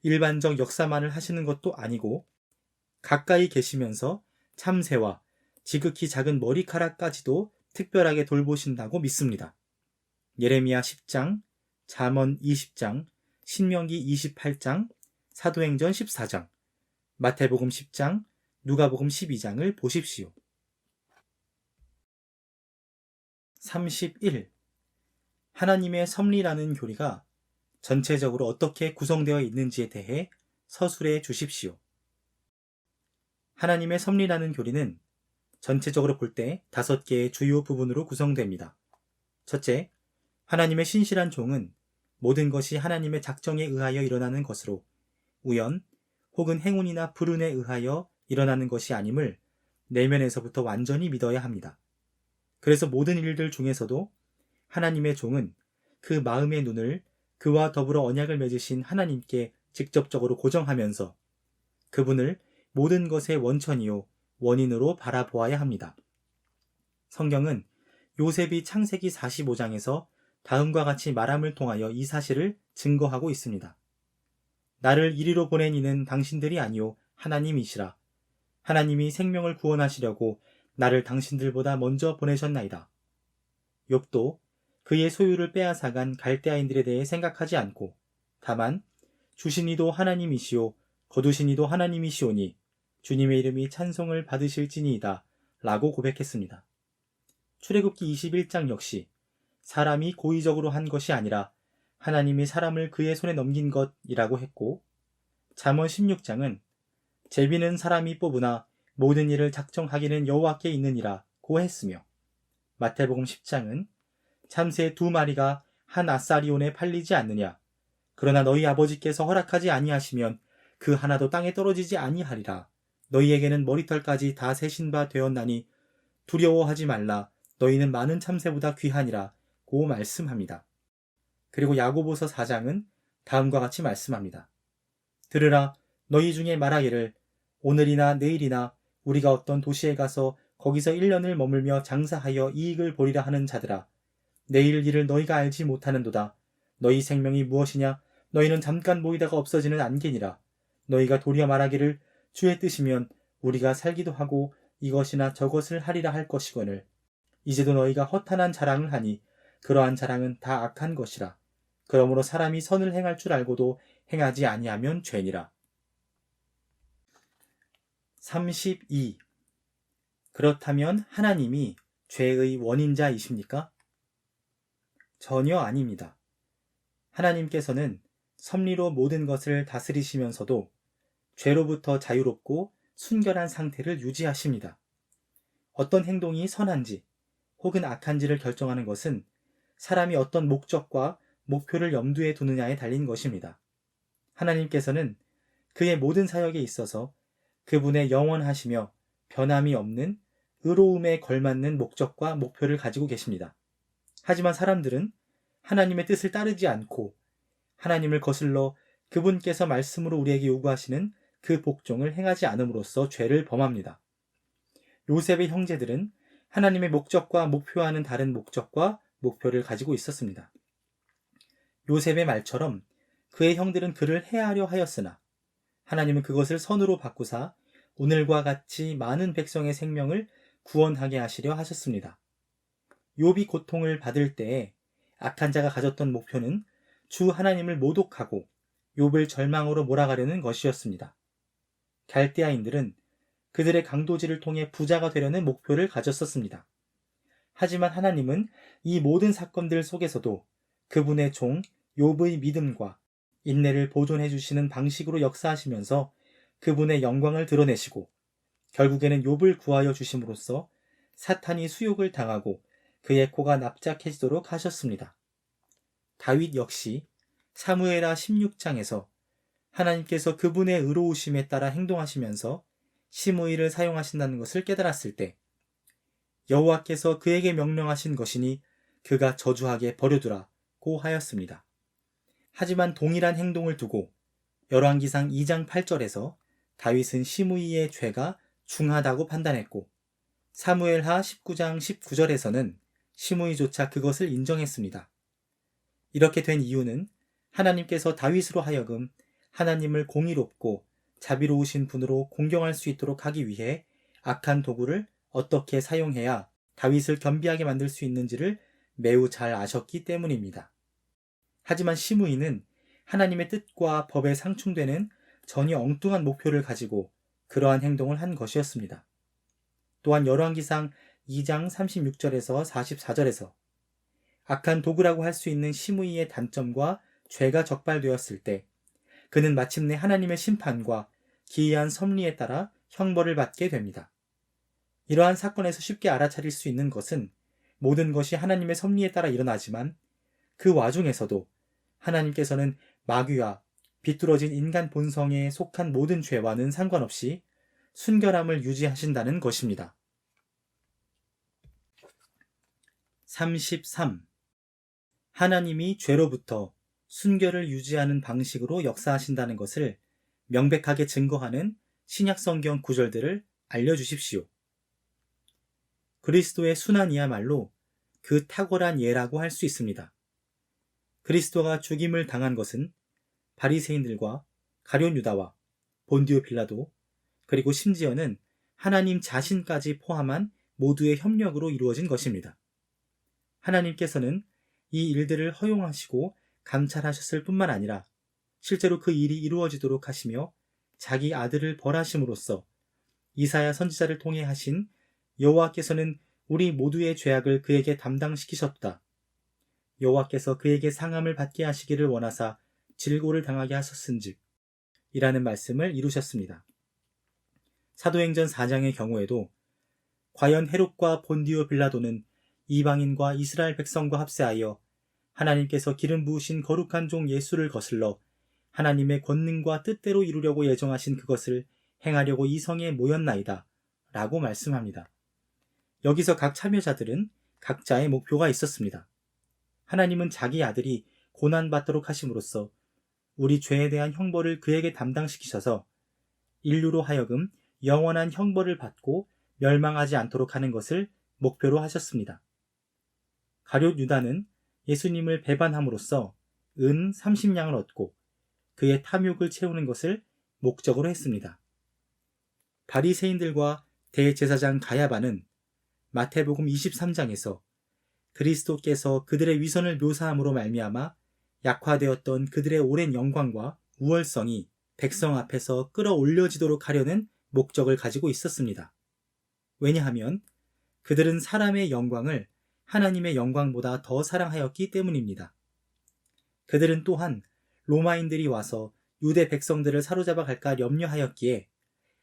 일반적 역사만을 하시는 것도 아니고 가까이 계시면서 참새와 지극히 작은 머리카락까지도 특별하게 돌보신다고 믿습니다. 예레미야 10장, 잠언 20장, 신명기 28장, 사도행전 14장, 마태복음 10장, 누가복음 12장을 보십시오. 31. 하나님의 섭리라는 교리가 전체적으로 어떻게 구성되어 있는지에 대해 서술해 주십시오. 하나님의 섭리라는 교리는 전체적으로 볼 때 5개의 주요 부분으로 구성됩니다. 첫째, 하나님의 신실한 종은 모든 것이 하나님의 작정에 의하여 일어나는 것으로 우연 혹은 행운이나 불운에 의하여 일어나는 것이 아님을 내면에서부터 완전히 믿어야 합니다. 그래서 모든 일들 중에서도 하나님의 종은 그 마음의 눈을 그와 더불어 언약을 맺으신 하나님께 직접적으로 고정하면서 그분을 모든 것의 원천이요 원인으로 바라보아야 합니다. 성경은 요셉이 창세기 45장에서 다음과 같이 말함을 통하여 이 사실을 증거하고 있습니다. 나를 이리로 보낸 이는 당신들이 아니요 하나님이시라. 하나님이 생명을 구원하시려고 나를 당신들보다 먼저 보내셨나이다. 욥도 그의 소유를 빼앗아간 갈대아인들에 대해 생각하지 않고 다만 주신 이도 하나님이시오 거두신 이도 하나님이시오니 주님의 이름이 찬송을 받으실지니이다 라고 고백했습니다. 출애굽기 21장 역시 사람이 고의적으로 한 것이 아니라 하나님이 사람을 그의 손에 넘긴 것이라고 했고 잠언 16장은 제비는 사람이 뽑으나 모든 일을 작정하기는 여호와께 있느니라 고 했으며 마태복음 10장은 참새 2마리가 한 아사리온에 팔리지 않느냐 그러나 너희 아버지께서 허락하지 아니하시면 그 하나도 땅에 떨어지지 아니하리라 너희에게는 머리털까지 다 세신 바 되었나니 두려워하지 말라 너희는 많은 참새보다 귀하니라 고 말씀합니다. 그리고 야고보서 4장은 다음과 같이 말씀합니다. 들으라 너희 중에 말하기를 오늘이나 내일이나 우리가 어떤 도시에 가서 거기서 1년을 머물며 장사하여 이익을 보리라 하는 자들아, 내일 일을 너희가 알지 못하는도다. 너희 생명이 무엇이냐? 너희는 잠깐 보이다가 없어지는 안개니라. 너희가 도리어 말하기를 주의 뜻이면 우리가 살기도 하고 이것이나 저것을 하리라 할 것이거늘. 이제도 너희가 허탄한 자랑을 하니 그러한 자랑은 다 악한 것이라. 그러므로 사람이 선을 행할 줄 알고도 행하지 아니하면 죄니라. 32. 그렇다면 하나님이 죄의 원인자이십니까? 전혀 아닙니다. 하나님께서는 섭리로 모든 것을 다스리시면서도 죄로부터 자유롭고 순결한 상태를 유지하십니다. 어떤 행동이 선한지 혹은 악한지를 결정하는 것은 사람이 어떤 목적과 목표를 염두에 두느냐에 달린 것입니다. 하나님께서는 그의 모든 사역에 있어서 그분의 영원하시며 변함이 없는 의로움에 걸맞는 목적과 목표를 가지고 계십니다. 하지만 사람들은 하나님의 뜻을 따르지 않고 하나님을 거슬러 그분께서 말씀으로 우리에게 요구하시는 그 복종을 행하지 않음으로써 죄를 범합니다. 요셉의 형제들은 하나님의 목적과 목표와는 다른 목적과 목표를 가지고 있었습니다. 요셉의 말처럼 그의 형들은 그를 해하려 하였으나 하나님은 그것을 선으로 바꾸사 오늘과 같이 많은 백성의 생명을 구원하게 하시려 하셨습니다. 욥이 고통을 받을 때에 악한 자가 가졌던 목표는 주 하나님을 모독하고 욥을 절망으로 몰아가려는 것이었습니다. 갈대아인들은 그들의 강도질을 통해 부자가 되려는 목표를 가졌었습니다. 하지만 하나님은 이 모든 사건들 속에서도 그분의 종 욥의 믿음과 인내를 보존해 주시는 방식으로 역사하시면서 그분의 영광을 드러내시고 결국에는 욥을 구하여 주심으로써 사탄이 수욕을 당하고 그의 코가 납작해지도록 하셨습니다. 다윗 역시 사무엘하 16장에서 하나님께서 그분의 의로우심에 따라 행동하시면서 심의를 사용하신다는 것을 깨달았을 때 여호와께서 그에게 명령하신 것이니 그가 저주하게 버려두라고 하였습니다. 하지만 동일한 행동을 두고 열왕기상 2장 8절에서 다윗은 시므이의 죄가 중하다고 판단했고 사무엘하 19장 19절에서는 시므이조차 그것을 인정했습니다. 이렇게 된 이유는 하나님께서 다윗으로 하여금 하나님을 공의롭고 자비로우신 분으로 공경할 수 있도록 하기 위해 악한 도구를 어떻게 사용해야 다윗을 겸비하게 만들 수 있는지를 매우 잘 아셨기 때문입니다. 하지만 시므이는 하나님의 뜻과 법에 상충되는 전혀 엉뚱한 목표를 가지고 그러한 행동을 한 것이었습니다. 또한 열왕기상 2장 36절에서 44절에서 악한 도구라고 할 수 있는 시므이의 단점과 죄가 적발되었을 때 그는 마침내 하나님의 심판과 기이한 섭리에 따라 형벌을 받게 됩니다. 이러한 사건에서 쉽게 알아차릴 수 있는 것은 모든 것이 하나님의 섭리에 따라 일어나지만 그 와중에서도 하나님께서는 마귀와 비뚤어진 인간 본성에 속한 모든 죄와는 상관없이 순결함을 유지하신다는 것입니다. 33. 하나님이 죄로부터 순결을 유지하는 방식으로 역사하신다는 것을 명백하게 증거하는 신약성경 구절들을 알려주십시오. 그리스도의 순환이야말로 그 탁월한 예라고 할 수 있습니다. 그리스도가 죽임을 당한 것은 바리새인들과 가룟 유다와 본디오 빌라도 그리고 심지어는 하나님 자신까지 포함한 모두의 협력으로 이루어진 것입니다. 하나님께서는 이 일들을 허용하시고 감찰하셨을 뿐만 아니라 실제로 그 일이 이루어지도록 하시며 자기 아들을 벌하심으로써 이사야 선지자를 통해 하신 여호와께서는 우리 모두의 죄악을 그에게 담당시키셨다. 여호와께서 그에게 상함을 받게 하시기를 원하사 질고를 당하게 하셨은즉 이라는 말씀을 이루셨습니다. 사도행전 4장의 경우에도 과연 헤롯과 본디오 빌라도는 이방인과 이스라엘 백성과 합세하여 하나님께서 기름 부으신 거룩한 종 예수를 거슬러 하나님의 권능과 뜻대로 이루려고 예정하신 그것을 행하려고 이 성에 모였나이다 라고 말씀합니다. 여기서 각 참여자들은 각자의 목표가 있었습니다. 하나님은 자기 아들이 고난받도록 하심으로써 우리 죄에 대한 형벌을 그에게 담당시키셔서 인류로 하여금 영원한 형벌을 받고 멸망하지 않도록 하는 것을 목표로 하셨습니다. 가룟 유다는 예수님을 배반함으로써 은 30냥을 얻고 그의 탐욕을 채우는 것을 목적으로 했습니다. 바리새인들과 대제사장 가야바는 마태복음 23장에서 그리스도께서 그들의 위선을 묘사함으로 말미암아 약화되었던 그들의 오랜 영광과 우월성이 백성 앞에서 끌어올려지도록 하려는 목적을 가지고 있었습니다. 왜냐하면 그들은 사람의 영광을 하나님의 영광보다 더 사랑하였기 때문입니다. 그들은 또한 로마인들이 와서 유대 백성들을 사로잡아 갈까 염려하였기에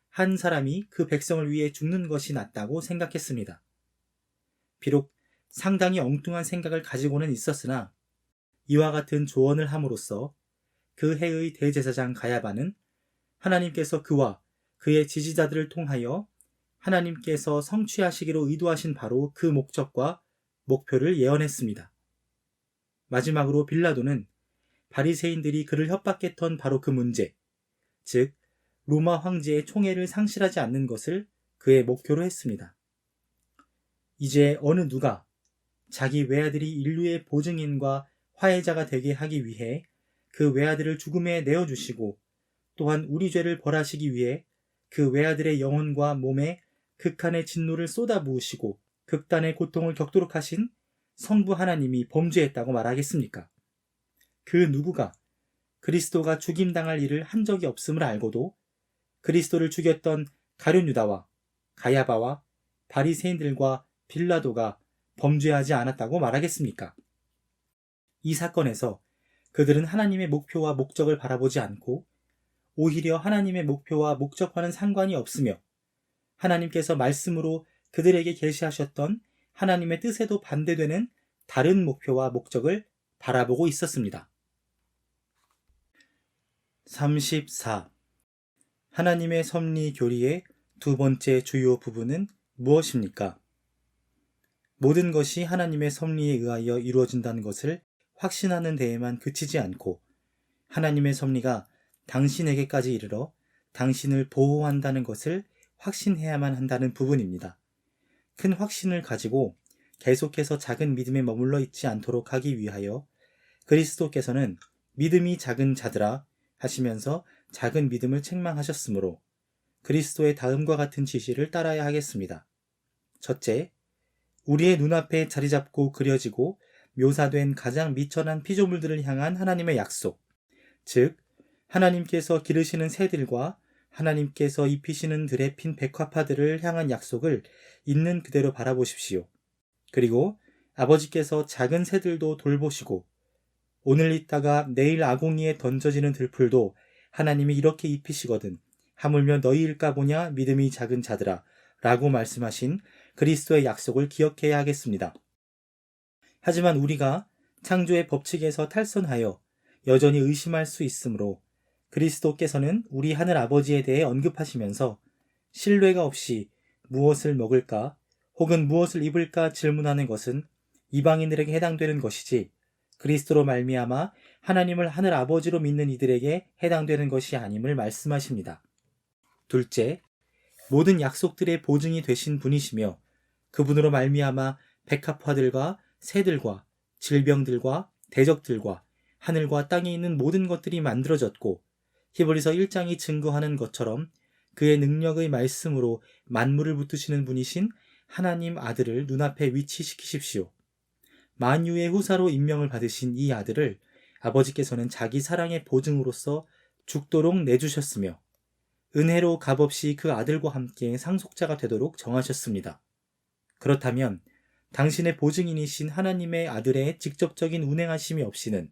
한 사람이 그 백성을 위해 죽는 것이 낫다고 생각했습니다. 비록 상당히 엉뚱한 생각을 가지고는 있었으나 이와 같은 조언을 함으로써 그 해의 대제사장 가야바는 하나님께서 그와 그의 지지자들을 통하여 하나님께서 성취하시기로 의도하신 바로 그 목적과 목표를 예언했습니다. 마지막으로 빌라도는 바리새인들이 그를 협박했던 바로 그 문제, 즉 로마 황제의 총애를 상실하지 않는 것을 그의 목표로 했습니다. 이제 어느 누가 자기 외아들이 인류의 보증인과 화해자가 되게 하기 위해 그 외아들을 죽음에 내어주시고 또한 우리 죄를 벌하시기 위해 그 외아들의 영혼과 몸에 극한의 진노를 쏟아부으시고 극단의 고통을 겪도록 하신 성부 하나님이 범죄했다고 말하겠습니까? 그 누구가 그리스도가 죽임당할 일을 한 적이 없음을 알고도 그리스도를 죽였던 가룟 유다와 가야바와 바리새인들과 빌라도가 범죄하지 않았다고 말하겠습니까? 이 사건에서 그들은 하나님의 목표와 목적을 바라보지 않고 오히려 하나님의 목표와 목적과는 상관이 없으며 하나님께서 말씀으로 그들에게 계시하셨던 하나님의 뜻에도 반대되는 다른 목표와 목적을 바라보고 있었습니다. 34. 하나님의 섭리 교리의 두 번째 주요 부분은 무엇입니까? 모든 것이 하나님의 섭리에 의하여 이루어진다는 것을 확신하는 데에만 그치지 않고 하나님의 섭리가 당신에게까지 이르러 당신을 보호한다는 것을 확신해야만 한다는 부분입니다. 큰 확신을 가지고 계속해서 작은 믿음에 머물러 있지 않도록 하기 위하여 그리스도께서는 믿음이 작은 자들아 하시면서 작은 믿음을 책망하셨으므로 그리스도의 다음과 같은 지시를 따라야 하겠습니다. 첫째, 우리의 눈앞에 자리잡고 그려지고 묘사된 가장 미천한 피조물들을 향한 하나님의 약속, 즉 하나님께서 기르시는 새들과 하나님께서 입히시는 들에 핀 백화파들을 향한 약속을 있는 그대로 바라보십시오. 그리고 아버지께서 작은 새들도 돌보시고 오늘 있다가 내일 아궁이에 던져지는 들풀도 하나님이 이렇게 입히시거든 하물며 너희일까 보냐 믿음이 작은 자들아 라고 말씀하신 그리스도의 약속을 기억해야 하겠습니다. 하지만 우리가 창조의 법칙에서 탈선하여 여전히 의심할 수 있으므로 그리스도께서는 우리 하늘 아버지에 대해 언급하시면서 신뢰가 없이 무엇을 먹을까 혹은 무엇을 입을까 질문하는 것은 이방인들에게 해당되는 것이지 그리스도로 말미암아 하나님을 하늘 아버지로 믿는 이들에게 해당되는 것이 아님을 말씀하십니다. 둘째, 모든 약속들의 보증이 되신 분이시며 그분으로 말미암아 백합화들과 새들과 질병들과 대적들과 하늘과 땅에 있는 모든 것들이 만들어졌고 히브리서 1장이 증거하는 것처럼 그의 능력의 말씀으로 만물을 붙드시는 분이신 하나님 아들을 눈앞에 위치시키십시오. 만유의 후사로 임명을 받으신 이 아들을 아버지께서는 자기 사랑의 보증으로서 죽도록 내주셨으며 은혜로 값없이 그 아들과 함께 상속자가 되도록 정하셨습니다. 그렇다면 당신의 보증인이신 하나님의 아들의 직접적인 운행하심이 없이는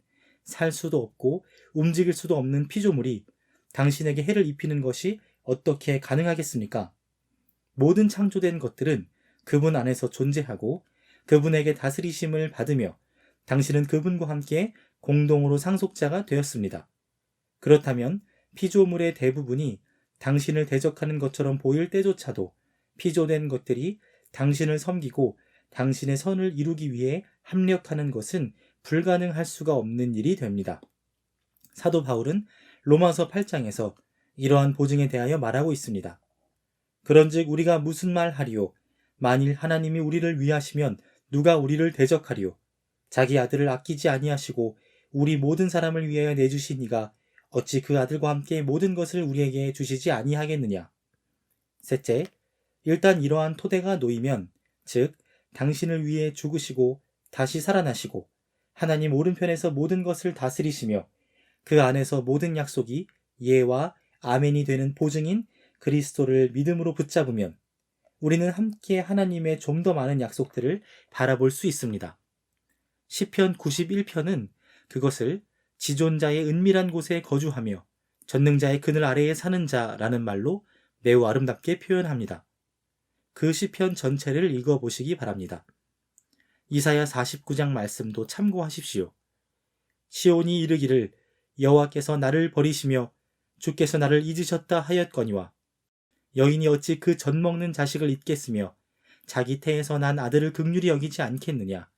살 수도 없고 움직일 수도 없는 피조물이 당신에게 해를 입히는 것이 어떻게 가능하겠습니까? 모든 창조된 것들은 그분 안에서 존재하고 그분에게 다스리심을 받으며 당신은 그분과 함께 공동으로 상속자가 되었습니다. 그렇다면 피조물의 대부분이 당신을 대적하는 것처럼 보일 때조차도 피조된 것들이 당신을 섬기고 당신의 선을 이루기 위해 합력하는 것은 불가능할 수가 없는 일이 됩니다. 사도 바울은 로마서 8장에서 이러한 보증에 대하여 말하고 있습니다. 그런즉 우리가 무슨 말 하리요? 만일 하나님이 우리를 위하시면 누가 우리를 대적하리요? 자기 아들을 아끼지 아니하시고 우리 모든 사람을 위하여 내주시니가 어찌 그 아들과 함께 모든 것을 우리에게 주시지 아니하겠느냐? 셋째, 일단 이러한 토대가 놓이면, 즉 당신을 위해 죽으시고 다시 살아나시고 하나님 오른편에서 모든 것을 다스리시며 그 안에서 모든 약속이 예와 아멘이 되는 보증인 그리스도를 믿음으로 붙잡으면 우리는 함께 하나님의 좀 더 많은 약속들을 바라볼 수 있습니다. 시편 91편은 그것을 지존자의 은밀한 곳에 거주하며 전능자의 그늘 아래에 사는 자라는 말로 매우 아름답게 표현합니다. 그 시편 전체를 읽어보시기 바랍니다. 이사야 49장 말씀도 참고하십시오. 시온이 이르기를 여호와께서 나를 버리시며 주께서 나를 잊으셨다 하였거니와 여인이 어찌 그 젖 먹는 자식을 잊겠으며 자기 태에서 난 아들을 긍휼히 여기지 않겠느냐.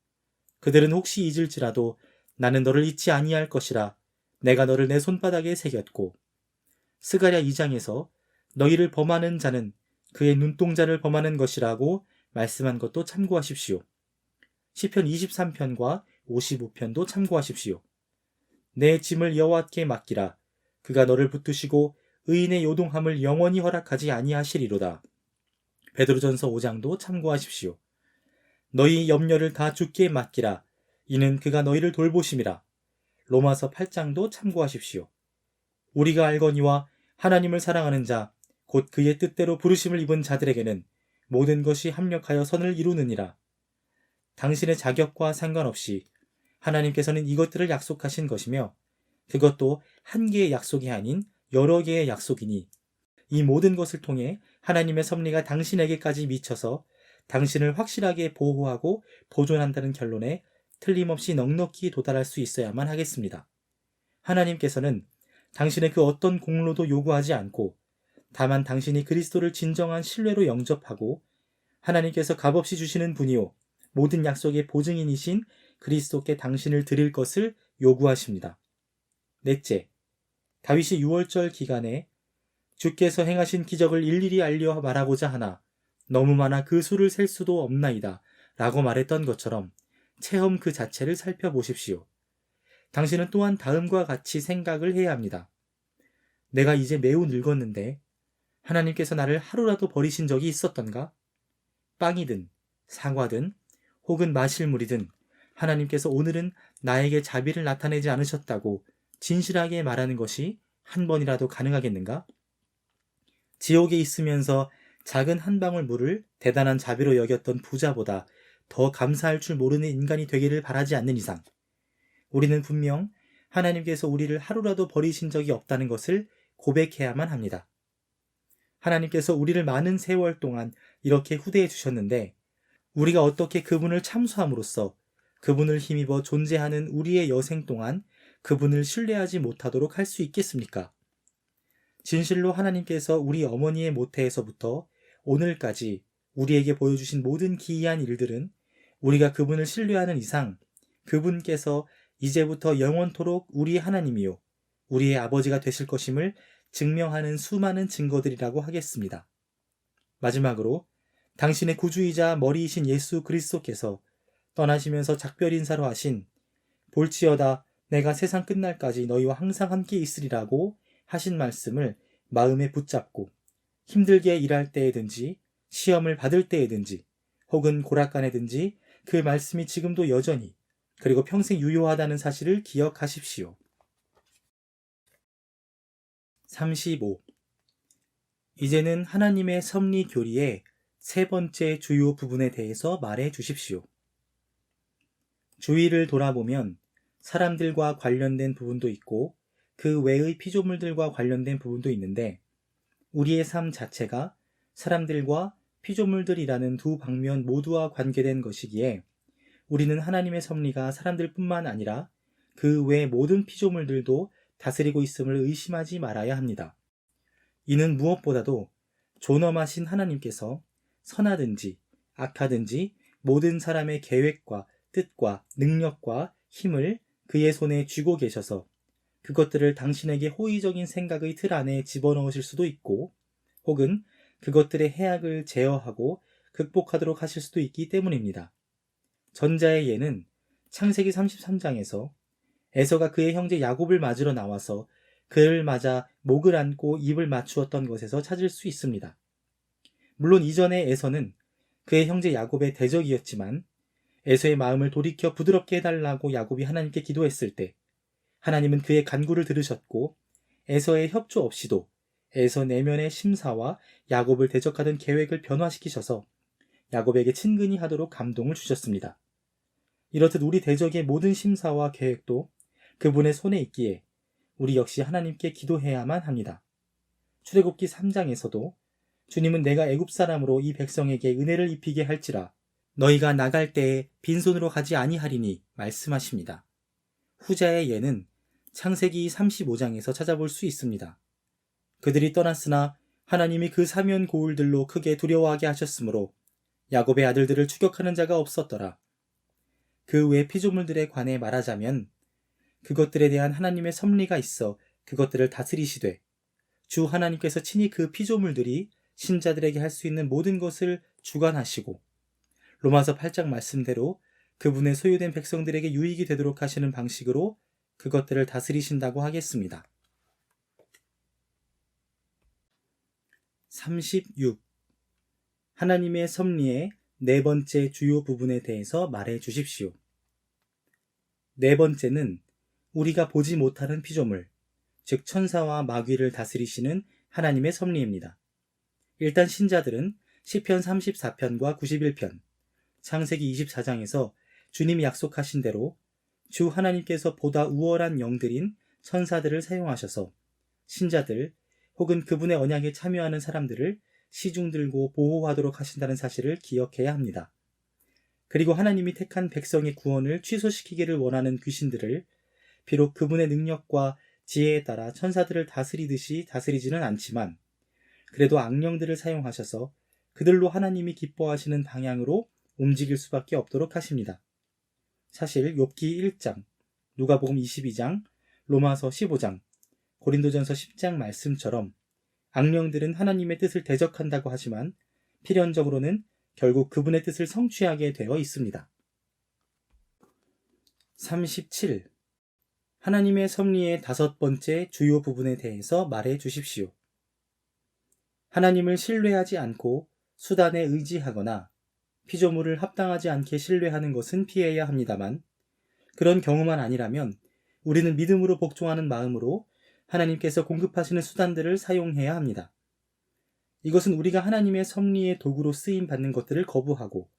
그들은 혹시 잊을지라도 나는 너를 잊지 아니할 것이라. 내가 너를 내 손바닥에 새겼고. 스가랴 2장에서 너희를 범하는 자는 그의 눈동자를 범하는 것이라고 말씀한 것도 참고하십시오. 시편 23편과 55편도 참고하십시오. 내 짐을 여호와께 맡기라. 그가 너를 붙드시고 의인의 요동함을 영원히 허락하지 아니하시리로다. 베드로전서 5장도 참고하십시오. 너희 염려를 다 주께 맡기라. 이는 그가 너희를 돌보심이라. 로마서 8장도 참고하십시오. 우리가 알거니와 하나님을 사랑하는 자, 곧 그의 뜻대로 부르심을 입은 자들에게는 모든 것이 합력하여 선을 이루느니라. 당신의 자격과 상관없이 하나님께서는 이것들을 약속하신 것이며 그것도 한 개의 약속이 아닌 여러 개의 약속이니 이 모든 것을 통해 하나님의 섭리가 당신에게까지 미쳐서 당신을 확실하게 보호하고 보존한다는 결론에 틀림없이 넉넉히 도달할 수 있어야만 하겠습니다. 하나님께서는 당신의 그 어떤 공로도 요구하지 않고 다만 당신이 그리스도를 진정한 신뢰로 영접하고 하나님께서 값없이 주시는 분이요 모든 약속의 보증인이신 그리스도께 당신을 드릴 것을 요구하십니다. 넷째, 다윗이 유월절 기간에 주께서 행하신 기적을 일일이 알려 말하고자 하나 너무 많아 그 수를 셀 수도 없나이다 라고 말했던 것처럼 체험 그 자체를 살펴보십시오. 당신은 또한 다음과 같이 생각을 해야 합니다. 내가 이제 매우 늙었는데 하나님께서 나를 하루라도 버리신 적이 있었던가? 빵이든 사과든 혹은 마실 물이든 하나님께서 오늘은 나에게 자비를 나타내지 않으셨다고 진실하게 말하는 것이 한 번이라도 가능하겠는가? 지옥에 있으면서 작은 한 방울 물을 대단한 자비로 여겼던 부자보다 더 감사할 줄 모르는 인간이 되기를 바라지 않는 이상 우리는 분명 하나님께서 우리를 하루라도 버리신 적이 없다는 것을 고백해야만 합니다. 하나님께서 우리를 많은 세월 동안 이렇게 후대해 주셨는데 우리가 어떻게 그분을 참수함으로써 그분을 힘입어 존재하는 우리의 여생 동안 그분을 신뢰하지 못하도록 할 수 있겠습니까? 진실로 하나님께서 우리 어머니의 모태에서부터 오늘까지 우리에게 보여주신 모든 기이한 일들은 우리가 그분을 신뢰하는 이상 그분께서 이제부터 영원토록 우리 하나님이요 우리의 아버지가 되실 것임을 증명하는 수많은 증거들이라고 하겠습니다. 마지막으로 당신의 구주이자 머리이신 예수 그리스도께서 떠나시면서 작별 인사로 하신 볼지어다 내가 세상 끝날까지 너희와 항상 함께 있으리라고 하신 말씀을 마음에 붙잡고 힘들게 일할 때에든지 시험을 받을 때에든지 혹은 고락간에든지 그 말씀이 지금도 여전히 그리고 평생 유효하다는 사실을 기억하십시오. 35. 이제는 하나님의 섭리 교리의 세 번째 주요 부분에 대해서 말해 주십시오. 주위를 돌아보면 사람들과 관련된 부분도 있고 그 외의 피조물들과 관련된 부분도 있는데 우리의 삶 자체가 사람들과 피조물들이라는 두 방면 모두와 관계된 것이기에 우리는 하나님의 섭리가 사람들뿐만 아니라 그 외 모든 피조물들도 다스리고 있음을 의심하지 말아야 합니다. 이는 무엇보다도 존엄하신 하나님께서 선하든지 악하든지 모든 사람의 계획과 뜻과 능력과 힘을 그의 손에 쥐고 계셔서 그것들을 당신에게 호의적인 생각의 틀 안에 집어넣으실 수도 있고 혹은 그것들의 해악을 제어하고 극복하도록 하실 수도 있기 때문입니다. 전자의 예는 창세기 33장에서 에서가 그의 형제 야곱을 맞으러 나와서 그를 맞아 목을 안고 입을 맞추었던 것에서 찾을 수 있습니다. 물론 이전에 에서는 그의 형제 야곱의 대적이었지만 에서의 마음을 돌이켜 부드럽게 해달라고 야곱이 하나님께 기도했을 때 하나님은 그의 간구를 들으셨고 에서의 협조 없이도 에서 내면의 심사와 야곱을 대적하던 계획을 변화시키셔서 야곱에게 친근히 하도록 감동을 주셨습니다. 이렇듯 우리 대적의 모든 심사와 계획도 그분의 손에 있기에 우리 역시 하나님께 기도해야만 합니다. 출애굽기 3장에서도 주님은 내가 애굽 사람으로 이 백성에게 은혜를 입히게 할지라 너희가 나갈 때에 빈손으로 가지 아니하리니 말씀하십니다. 후자의 예는 창세기 35장에서 찾아볼 수 있습니다. 그들이 떠났으나 하나님이 그 사면 고울들로 크게 두려워하게 하셨으므로 야곱의 아들들을 추격하는 자가 없었더라. 그 외 피조물들에 관해 말하자면 그것들에 대한 하나님의 섭리가 있어 그것들을 다스리시되 주 하나님께서 친히 그 피조물들이 신자들에게 할 수 있는 모든 것을 주관하시고 로마서 8장 말씀대로 그분의 소유된 백성들에게 유익이 되도록 하시는 방식으로 그것들을 다스리신다고 하겠습니다. 36. 하나님의 섭리의 네 번째 주요 부분에 대해서 말해 주십시오. 네 번째는 우리가 보지 못하는 피조물, 즉 천사와 마귀를 다스리시는 하나님의 섭리입니다. 일단 신자들은 시편 34편과 91편, 창세기 24장에서 주님이 약속하신 대로 주 하나님께서 보다 우월한 영들인 천사들을 사용하셔서 신자들 혹은 그분의 언약에 참여하는 사람들을 시중들고 보호하도록 하신다는 사실을 기억해야 합니다. 그리고 하나님이 택한 백성의 구원을 취소시키기를 원하는 귀신들을 비록 그분의 능력과 지혜에 따라 천사들을 다스리듯이 다스리지는 않지만 그래도 악령들을 사용하셔서 그들로 하나님이 기뻐하시는 방향으로 움직일 수밖에 없도록 하십니다. 사실 욥기 1장, 누가복음 22장, 로마서 15장, 고린도전서 10장 말씀처럼 악령들은 하나님의 뜻을 대적한다고 하지만 필연적으로는 결국 그분의 뜻을 성취하게 되어 있습니다. 37. 하나님의 섭리의 다섯 번째 주요 부분에 대해서 말해 주십시오. 하나님을 신뢰하지 않고 수단에 의지하거나 피조물을 합당하지 않게 신뢰하는 것은 피해야 합니다만 그런 경우만 아니라면 우리는 믿음으로 복종하는 마음으로 하나님께서 공급하시는 수단들을 사용해야 합니다. 이것은 우리가 하나님의 섭리의 도구로 쓰임 받는 것들을 거부하고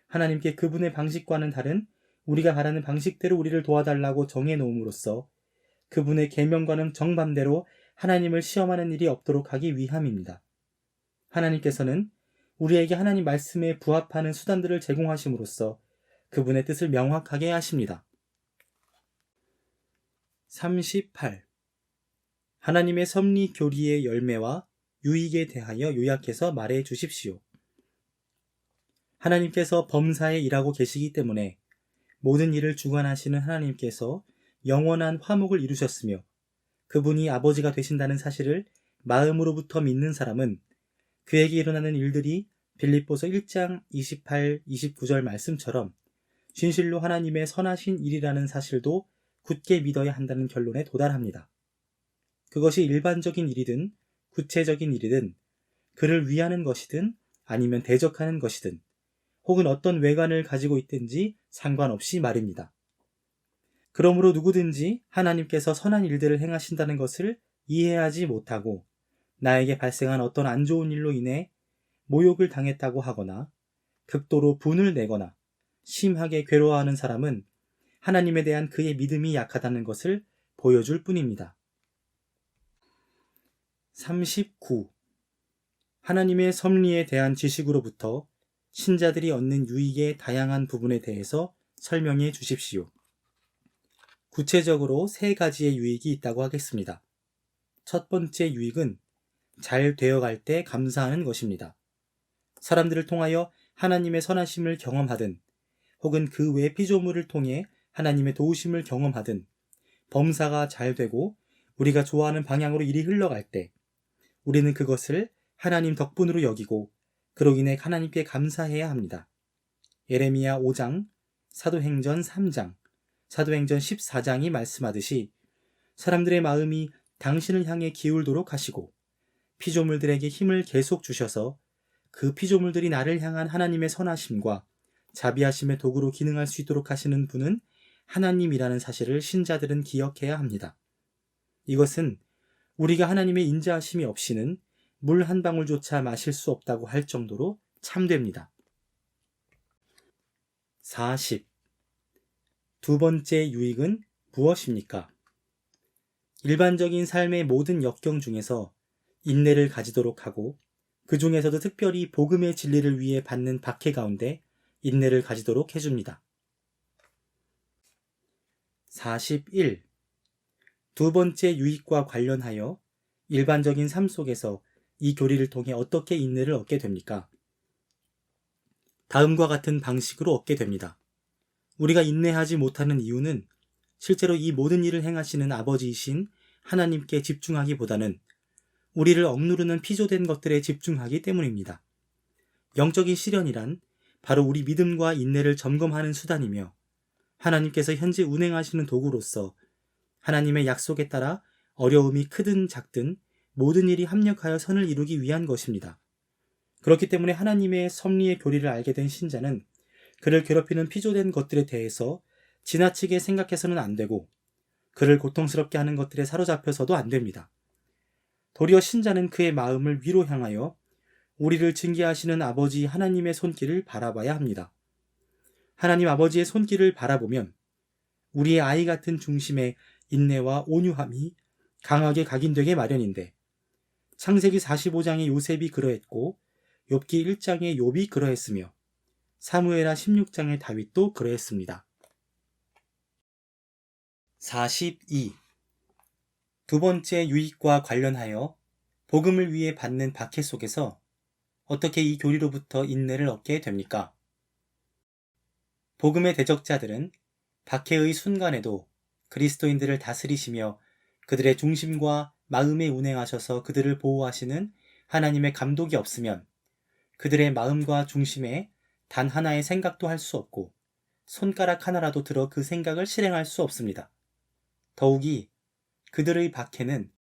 하나님께 그분의 방식과는 다른 우리가 바라는 방식대로 우리를 도와달라고 정해놓음으로써 그분의 계명과는 정반대로 하나님을 시험하는 일이 없도록 하기 위함입니다. 하나님께서는 우리에게 하나님 말씀에 부합하는 수단들을 제공하심으로써 그분의 뜻을 명확하게 하십니다. 38. 하나님의 섭리 교리의 열매와 유익에 대하여 요약해서 말해 주십시오. 하나님께서 범사에 일하고 계시기 때문에 모든 일을 주관하시는 하나님께서 영원한 화목을 이루셨으며 그분이 아버지가 되신다는 사실을 마음으로부터 믿는 사람은 그에게 일어나는 일들이 빌립보서 1장 28, 29절 말씀처럼 진실로 하나님의 선하신 일이라는 사실도 굳게 믿어야 한다는 결론에 도달합니다. 그것이 일반적인 일이든 구체적인 일이든 그를 위하는 것이든 아니면 대적하는 것이든 혹은 어떤 외관을 가지고 있든지 상관없이 말입니다. 그러므로 누구든지 하나님께서 선한 일들을 행하신다는 것을 이해하지 못하고 나에게 발생한 어떤 안 좋은 일로 인해 모욕을 당했다고 하거나 극도로 분을 내거나 심하게 괴로워하는 사람은 하나님에 대한 그의 믿음이 약하다는 것을 보여줄 뿐입니다. 39. 하나님의 섭리에 대한 지식으로부터 신자들이 얻는 유익의 다양한 부분에 대해서 설명해 주십시오. 구체적으로 세 가지의 유익이 있다고 하겠습니다. 첫 번째 유익은 잘 되어갈 때 감사하는 것입니다. 사람들을 통하여 하나님의 선하심을 경험하든 혹은 그 외 피조물을 통해 하나님의 도우심을 경험하든 범사가 잘 되고 우리가 좋아하는 방향으로 일이 흘러갈 때 우리는 그것을 하나님 덕분으로 여기고 그로 인해 하나님께 감사해야 합니다. 예레미야 5장, 사도행전 3장, 사도행전 14장이 말씀하듯이 사람들의 마음이 당신을 향해 기울도록 하시고 피조물들에게 힘을 계속 주셔서 그 피조물들이 나를 향한 하나님의 선하심과 자비하심의 도구로 기능할 수 있도록 하시는 분은 하나님이라는 사실을 신자들은 기억해야 합니다. 이것은 우리가 하나님의 인자하심이 없이는 물 한 방울조차 마실 수 없다고 할 정도로 참됩니다. 40. 두 번째 유익은 무엇입니까? 일반적인 삶의 모든 역경 중에서 인내를 가지도록 하고 그 중에서도 특별히 복음의 진리를 위해 받는 박해 가운데 인내를 가지도록 해줍니다. 41. 두 번째 유익과 관련하여 일반적인 삶 속에서 이 교리를 통해 어떻게 인내를 얻게 됩니까? 다음과 같은 방식으로 얻게 됩니다. 우리가 인내하지 못하는 이유는 실제로 이 모든 일을 행하시는 아버지이신 하나님께 집중하기보다는 우리를 억누르는 피조된 것들에 집중하기 때문입니다. 영적인 시련이란 바로 우리 믿음과 인내를 점검하는 수단이며 하나님께서 현재 운행하시는 도구로서 하나님의 약속에 따라 어려움이 크든 작든 모든 일이 합력하여 선을 이루기 위한 것입니다. 그렇기 때문에 하나님의 섭리의 교리를 알게 된 신자는 그를 괴롭히는 피조된 것들에 대해서 지나치게 생각해서는 안 되고 그를 고통스럽게 하는 것들에 사로잡혀서도 안 됩니다. 도리어 신자는 그의 마음을 위로 향하여 우리를 징계하시는 아버지 하나님의 손길을 바라봐야 합니다. 하나님 아버지의 손길을 바라보면 우리의 아이 같은 중심의 인내와 온유함이 강하게 각인되게 마련인데 창세기 45장의 요셉이 그러했고 욥기 1장의 욥이 그러했으며 사무엘하 16장의 다윗도 그러했습니다. 42. 두 번째 유익과 관련하여 복음을 위해 받는 박해 속에서 어떻게 이 교리로부터 인내를 얻게 됩니까? 복음의 대적자들은 박해의 순간에도 그리스도인들을 다스리시며 그들의 중심과 마음에 운행하셔서 그들을 보호하시는 하나님의 감독이 없으면 그들의 마음과 중심에 단 하나의 생각도 할 수 없고 손가락 하나라도 들어 그 생각을 실행할 수 없습니다. 더욱이 그들의 박해는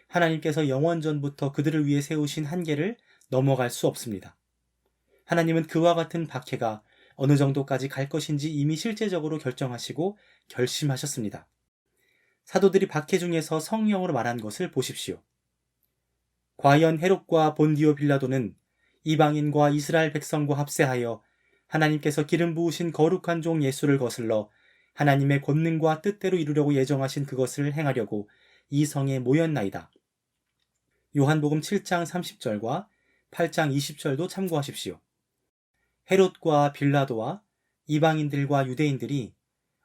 하나님께서 영원전부터 그들을 위해 세우신 한계를 넘어갈 수 없습니다. 하나님은 그와 같은 박해가 어느 정도까지 갈 것인지 이미 실제적으로 결정하시고 결심하셨습니다. 사도들이 박해 중에서 성령으로 말한 것을 보십시오. 과연 헤롯과 본디오 빌라도는 이방인과 이스라엘 백성과 합세하여 하나님께서 기름 부으신 거룩한 종 예수를 거슬러 하나님의 권능과 뜻대로 이루려고 예정하신 그것을 행하려고 이 성에 모였나이다. 요한복음 7장 30절과 8장 20절도 참고하십시오. 헤롯과 빌라도와 이방인들과 유대인들이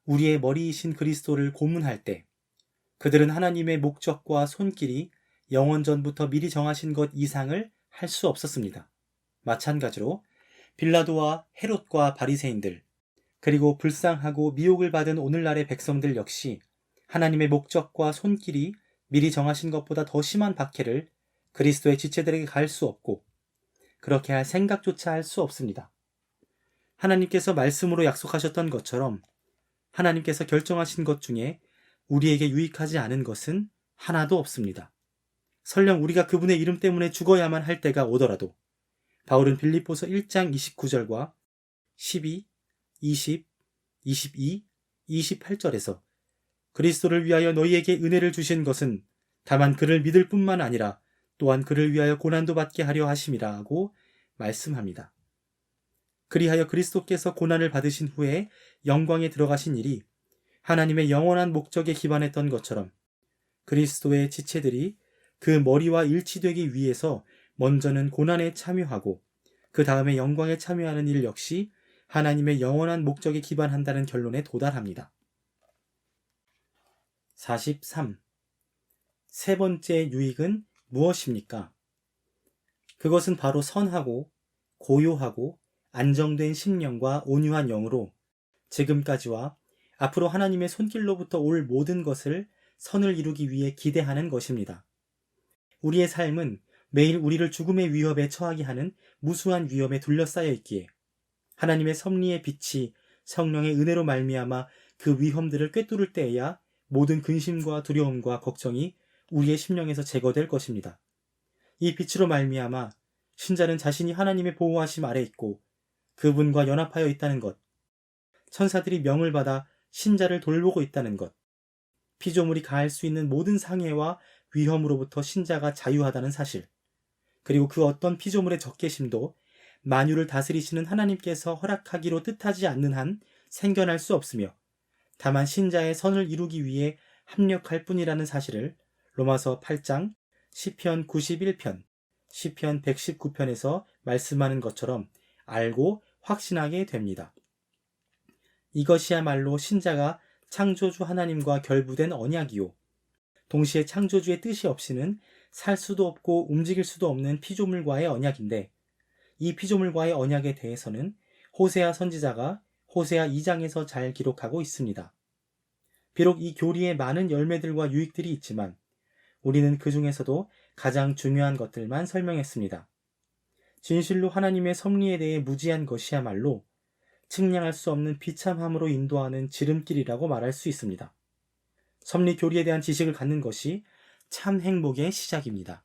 우리의 머리이신 그리스도를 고문할 때 그들은 하나님의 목적과 손길이 영원전부터 미리 정하신 것 이상을 할 수 없었습니다. 마찬가지로 빌라도와 헤롯과 바리새인들 그리고 불쌍하고 미혹을 받은 오늘날의 백성들 역시 하나님의 목적과 손길이 미리 정하신 것보다 더 심한 박해를 그리스도의 지체들에게 가할 수 없고 그렇게 할 생각조차 할 수 없습니다. 하나님께서 말씀으로 약속하셨던 것처럼 하나님께서 결정하신 것 중에 우리에게 유익하지 않은 것은 하나도 없습니다. 설령 우리가 그분의 이름 때문에 죽어야만 할 때가 오더라도 바울은 빌립보서 1장 29절과 12, 20, 22, 28절에서 그리스도를 위하여 너희에게 은혜를 주신 것은 다만 그를 믿을 뿐만 아니라 또한 그를 위하여 고난도 받게 하려 하심이라 하고 말씀합니다. 그리하여 그리스도께서 고난을 받으신 후에 영광에 들어가신 일이 하나님의 영원한 목적에 기반했던 것처럼 그리스도의 지체들이 그 머리와 일치되기 위해서 먼저는 고난에 참여하고 그 다음에 영광에 참여하는 일 역시 하나님의 영원한 목적에 기반한다는 결론에 도달합니다. 43. 세 번째 유익은 무엇입니까? 그것은 바로 선하고 고요하고 안정된 심령과 온유한 영으로 지금까지와 앞으로 하나님의 손길로부터 올 모든 것을 선을 이루기 위해 기대하는 것입니다. 우리의 삶은 매일 우리를 죽음의 위협에 처하게 하는 무수한 위험에 둘러싸여 있기에 하나님의 섭리의 빛이 성령의 은혜로 말미암아 그 위험들을 꿰뚫을 때에야 모든 근심과 두려움과 걱정이 우리의 심령에서 제거될 것입니다. 이 빛으로 말미암아 신자는 자신이 하나님의 보호하심 아래 있고 그분과 연합하여 있다는 것, 천사들이 명을 받아 신자를 돌보고 있다는 것, 피조물이 가할 수 있는 모든 상해와 위험으로부터 신자가 자유하다는 사실, 그리고 그 어떤 피조물의 적개심도 만유를 다스리시는 하나님께서 허락하기로 뜻하지 않는 한 생겨날 수 없으며 다만 신자의 선을 이루기 위해 합력할 뿐이라는 사실을 로마서 8장, 시편 91편, 시편 119편에서 말씀하는 것처럼 알고 확신하게 됩니다. 이것이야말로 신자가 창조주 하나님과 결부된 언약이요, 동시에 창조주의 뜻이 없이는 살 수도 없고 움직일 수도 없는 피조물과의 언약인데, 이 피조물과의 언약에 대해서는 호세아 선지자가 호세아 2장에서 잘 기록하고 있습니다. 비록 이 교리에 많은 열매들과 유익들이 있지만 우리는 그 중에서도 가장 중요한 것들만 설명했습니다. 진실로 하나님의 섭리에 대해 무지한 것이야말로 측량할 수 없는 비참함으로 인도하는 지름길이라고 말할 수 있습니다. 섭리 교리에 대한 지식을 갖는 것이 참 행복의 시작입니다.